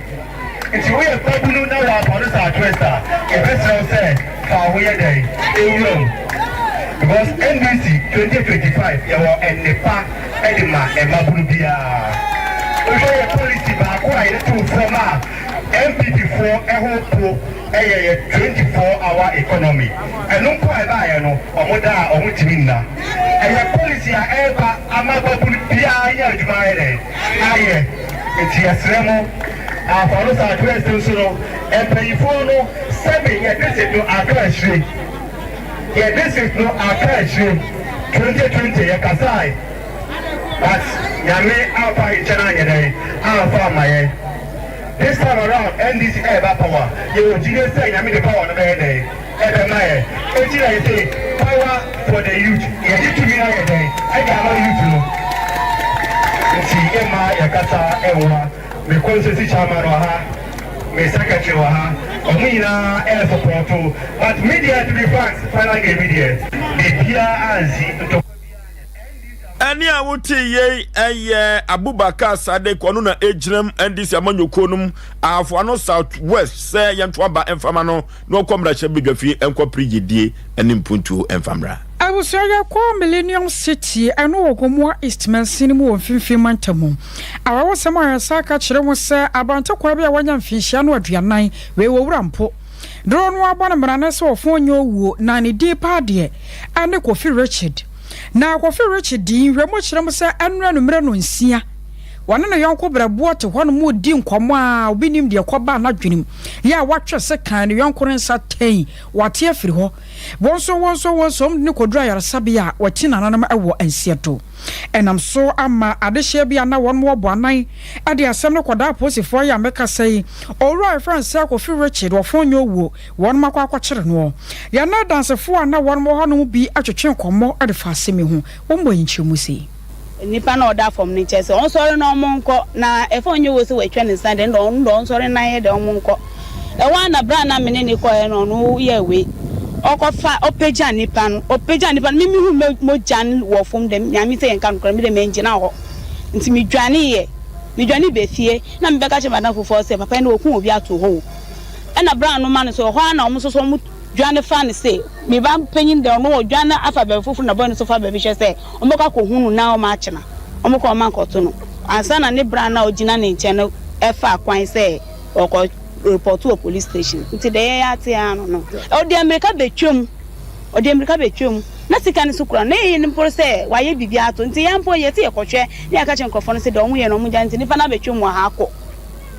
nti wo ye babunu na wa paro sa twesta ebesra se fa wo ye dai ewuram because NDC 2025 yawo ennepa edema emabunu bia wohwɛ policy baako a yɛde to fam a MPP4 ɛho po ɛyɛ 24-hour economy ɛno mpo a ɛbaayɛ no ɔmo da a ɔmo tumi nna ɛyɛ policy a ɛreba ama babunu biara yɛ adwuma ayɛ nti yɛsrɛ mo afɔno saa address nso no mpanyinfoɔ no sɛbi yɛ district no aka ahyire yɛ district no aka ahyire 2020 yɛ kasae but nyame afa nkyɛn anyɛ dɛ afa amayɛ this time around NDC ɛɛba power yɛwɔ gyidie sɛ nyame de power no bɛyɛ dɛ ɛbɛma yɛ eti na yɛsɛ power for the youth yɛde tumi ayɛ dɛ ɛde ama youth no nti ɛma yɛkasa ɛwɔ ha me constituency chairman wɔ ha me secretary wɔ ha ɔmo nyinaa ɛyɛ support but media to be frank final game media biribiara ansi Ani a wote ye eye Abubakar Sadek ono na ejrem ndisi amanyokonum afo ano South West se yento aba emfama no no komra hye bedwafi enko prigidie enim puntu emfamra I was Millennium City and Ogomwa Eastman Cinema of Finfimantamu. I was some Saka Chiremo, Abanta Quabia Wanyan Fishiano Adrianai, we were rampo. Drone Wabanamananas or Fonyo, Nani Deep Padie, and the Coffee Richard. Now, Coffee Richard Dean, Remote Chiramosa, and Ranumrano in Sia. One and a young cobra bought one more dim comma, winning the Coba not dream. Ya watch a second, young Corin Satain, what here for her. One so some Nico Dryer Sabia, what tin another hour and Seattle. And I'm so Adeshabia now one more bonai. At the assembly quadra post for ya make us say, all right, friends, circle for Richard or phone your woo, one more quacher. Ya not dance a four and now one more will be at your chin more at the fast semi home. One way in Chimusi. Nipa na order from nature so on sorry na omonko na efo nyu wo se we twa ne stand don sorry na ye de omonko e wa na bra na mene ni ko e no no ye we okofa opeja nipa no mi hu mo jan wo fom dem nyame se enka nkra mi de menji na ho nti mi dwane be fie na me beka che madam fofo se papa na okun obi ato ho e na bra no man so ho na omo so mo dwane fan say me ba panyin de no dwane afa be fufu na boy no so fa be hye say omeka ko hunu na o ma chena omeka o man ko to no ansa na ne bra na ogina ne nche no e fa kwan say oko report to police station nti de ya ate ano no o de America betwom na sika ne sukura na yin mpo say waye bibia ato nti ya mpo ye te ekwohwe ne aka che nkrofo no say de omo ye no mo ja nti nipa na betwom wa ha akọ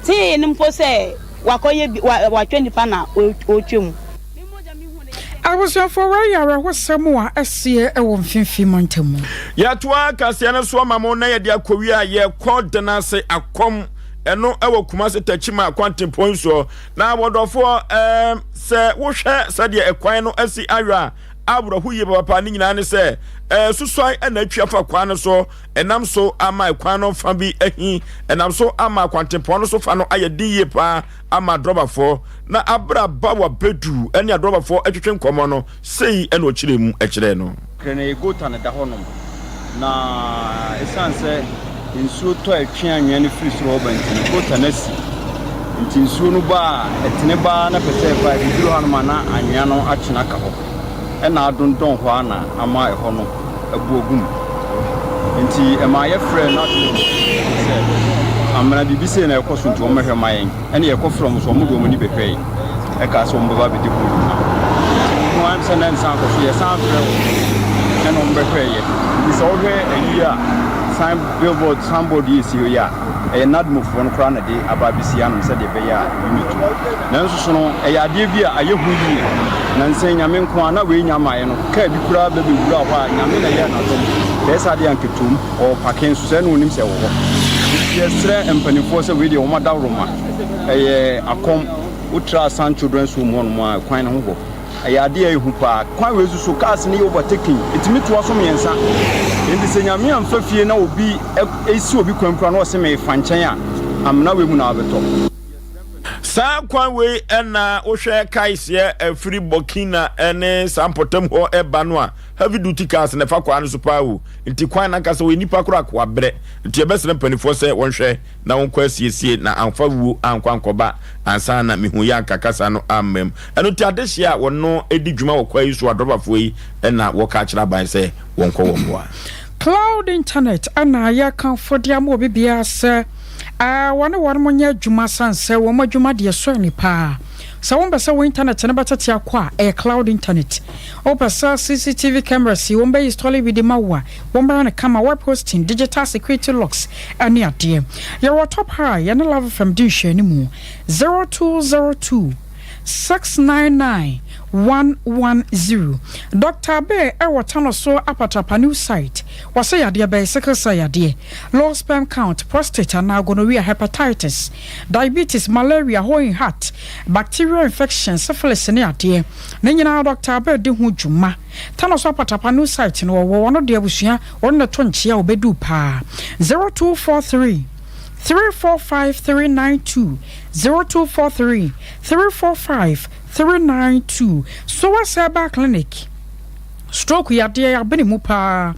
ti yin mpo say wakoye wa 20 pa na o twom I was for where was somewhere a seer a 150 montamu. Yatwa Cassiana Swamamo na ya Korea ye called Danase a com and no ever Kumasi Tachima quantum points so now what of say Wusha Sadia Equino SC Ira Abra who ye papa Nina say Susai and a chia for Quano so and I'm so am my Quano Fabi Ehi and I'm so am my quantum pono so fano I di pa ama droba for na abra bawa bedru any a droba for etwetwen komono sei eno chiremu echire no krene gota na da honom na esanse insu to atwe anwa ne free so banti gota na si nti insu no ba etene ba na pese ba biduru hanoma na anwa no achena ka ho na adondon ho ana ama eho no abuogum nti ema ye frɛ na amana bibise na ekoso nti omehwe mayen ene ye from so omudo omuni behwe e ka so mbaba bidi ku no am sanan san ko ye san frɛ ene ombehwe ye so hwe ayia sign billboard somebody is here ya e nad move won kra na de ababisi anum se de be ya unit nanso so no e ya de bi a aye hu yi na nsen nyame nko ana we nyama ye no ka bi kura be wura ho a nyame na ye na so pesa de anketum o paken so se no onim se wo ho yesre empanifo se we de o mada roma akom ultra san children's home on mo kwan no ho ayade ehu pa kwan wezu so cars ne overtaking etimi to aso mensa endi se nyame amfa fie na obi esi obi kwankura na o se me fanchen a amna we mu na abeto sa kwan we na ohwe kaise afri Burkina ene sampotem ho eba no a heavy duty cars na fa kwan so pa wo nti kwan na kasa we nipa kura kwa bre nti ebesere panifo se wonhwe na wonkwa asiesie na amfa wu ankwankoba ansa na mehu ya kakasa no amem eno ti adehia wono edi dwuma wokwa yi so adobafo yi na woka kira ban se wonkwa wonwa Cloud internet ana ya kan for dia mo bibia se one monye adwuma sanse wo madwuma de so ni pa so won be se wo internet na betete akwa a cloud internet opesa CCTV cameras won be install with the mawa won be na camera web hosting digital security locks ani ade your top high and love from dishe ni mu 0202 699-110. Dr. Bear Ewatano so apatapa new site. Wase yade be sickle yade. Low sperm count, prostate and gonorrhea, hepatitis, diabetes, malaria, hoeing heart, bacterial infection, syphilis and yade. Nanyina Dr. Bear de hu juma. Tano so apatapa new site no one of the abusia or na tonchia obedu pa. 0243 345-392 0243 345-392. So what's about clinic? Stroke ya dear beni mupa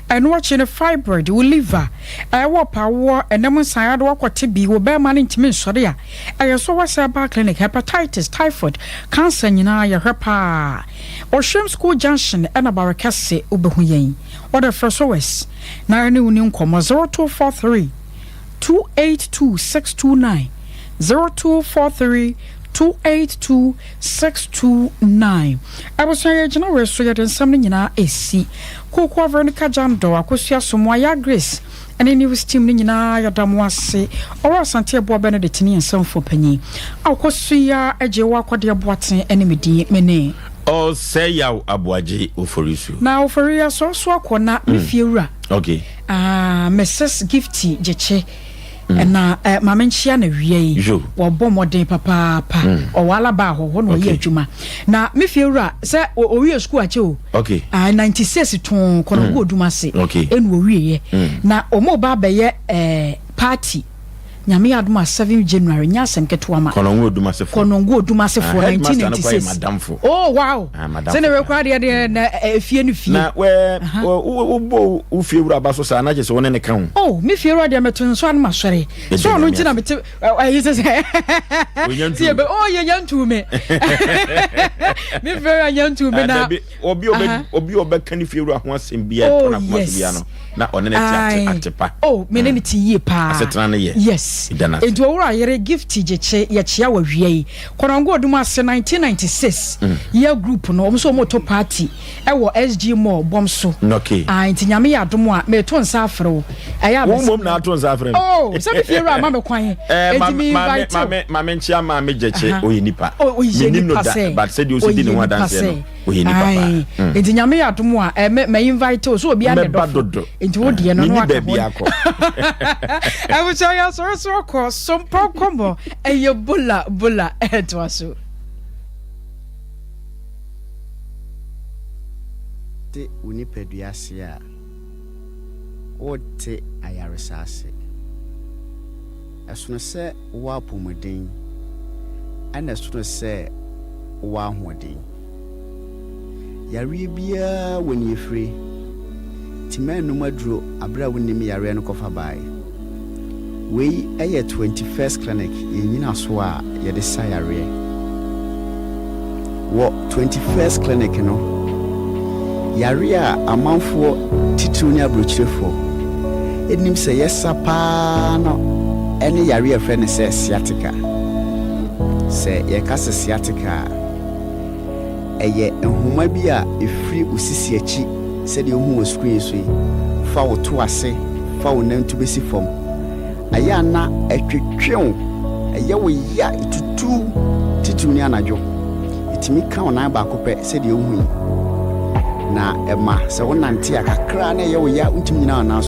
and watching a fibroid will liver. I walk power and then side walk what TB will bear money to me soria. I saw what's about clinic hepatitis, typhoid, cancer in your herpa or Shem School Junction and a baracassi ubehuyen. What the first OS 90243 282-629 0243 282-629. I was saying, General, so you're something in our AC. Cocoa Veronica Jando, Akosia Somoya Grace, and any was team in your damwase, or Santia Boa Benedictini and some for penny. Akosia, a Jewaka dear Boatin, enemy D. Mene. Oh, say yaw Abuaji Uforisu. Now, for real, so swakona, Mifura. Okay. Mrs. Gifty, Jeche. Na mamenchia na wiye wo bomode papa o wala ba ho no ye adwuma na me fiewura se o wiye school ache o okay 96 ton kono go oduma se enu o wiye na o mo ba be ye party nyame aduma 7 January nya asem keto ma kono go oduma se for 1996 oh wow se ne we kwa de na fie no fie na we o fiewura ba so sa na je se wona ne kan oh me fiewura de meto so an masore so no ntina me he says tie be oh ye nyantu me me fiewura nyantu me na obi obeka fiewura ho asem bia na ko bia no na one ne ti atepa oh me ne ti ye pa asetana ne ye yes Edu owura yere gift jeche ya chia wa wiei konongo odum ase 1996 year group no omso moto party ewo SG Mall bomso okay nti nyame ya dom a me to nsa afro aya be mom na to nsa afro oh se be fiera ma me kwan ma me nchia ma me jeche oyenipa oyenipa se but said you see the one dance no oyenipa nti nyame ya dom a me invite o so obi a ne do nti wo de no no akọ I will tell you so cause some combo and your bulla to us. The Unipeduasia or te ayarisasi. As soon as say wapumudin, and as soon as say wahwadin. Yaribia when you free. Timan no madro abra when me yare no cover by. We a 21st clinic in Yinaswa ya desire. What 21st clinic no? Yaria a month for Titunia Bruchefo. It names say yes, no. Any Yaria friend says sciatica. Say Yakasa sciatica. A ye and who might be a free Usisiachi said you who was screen sweet. Foul to us say, foul name to be see from. Ayana etwetwew ayewo ya tutu tituni anajo itimi ka ona ba kopɛ sɛ de ohu na ema sɛ wonante akakra na ayewo ya ntimi nyina na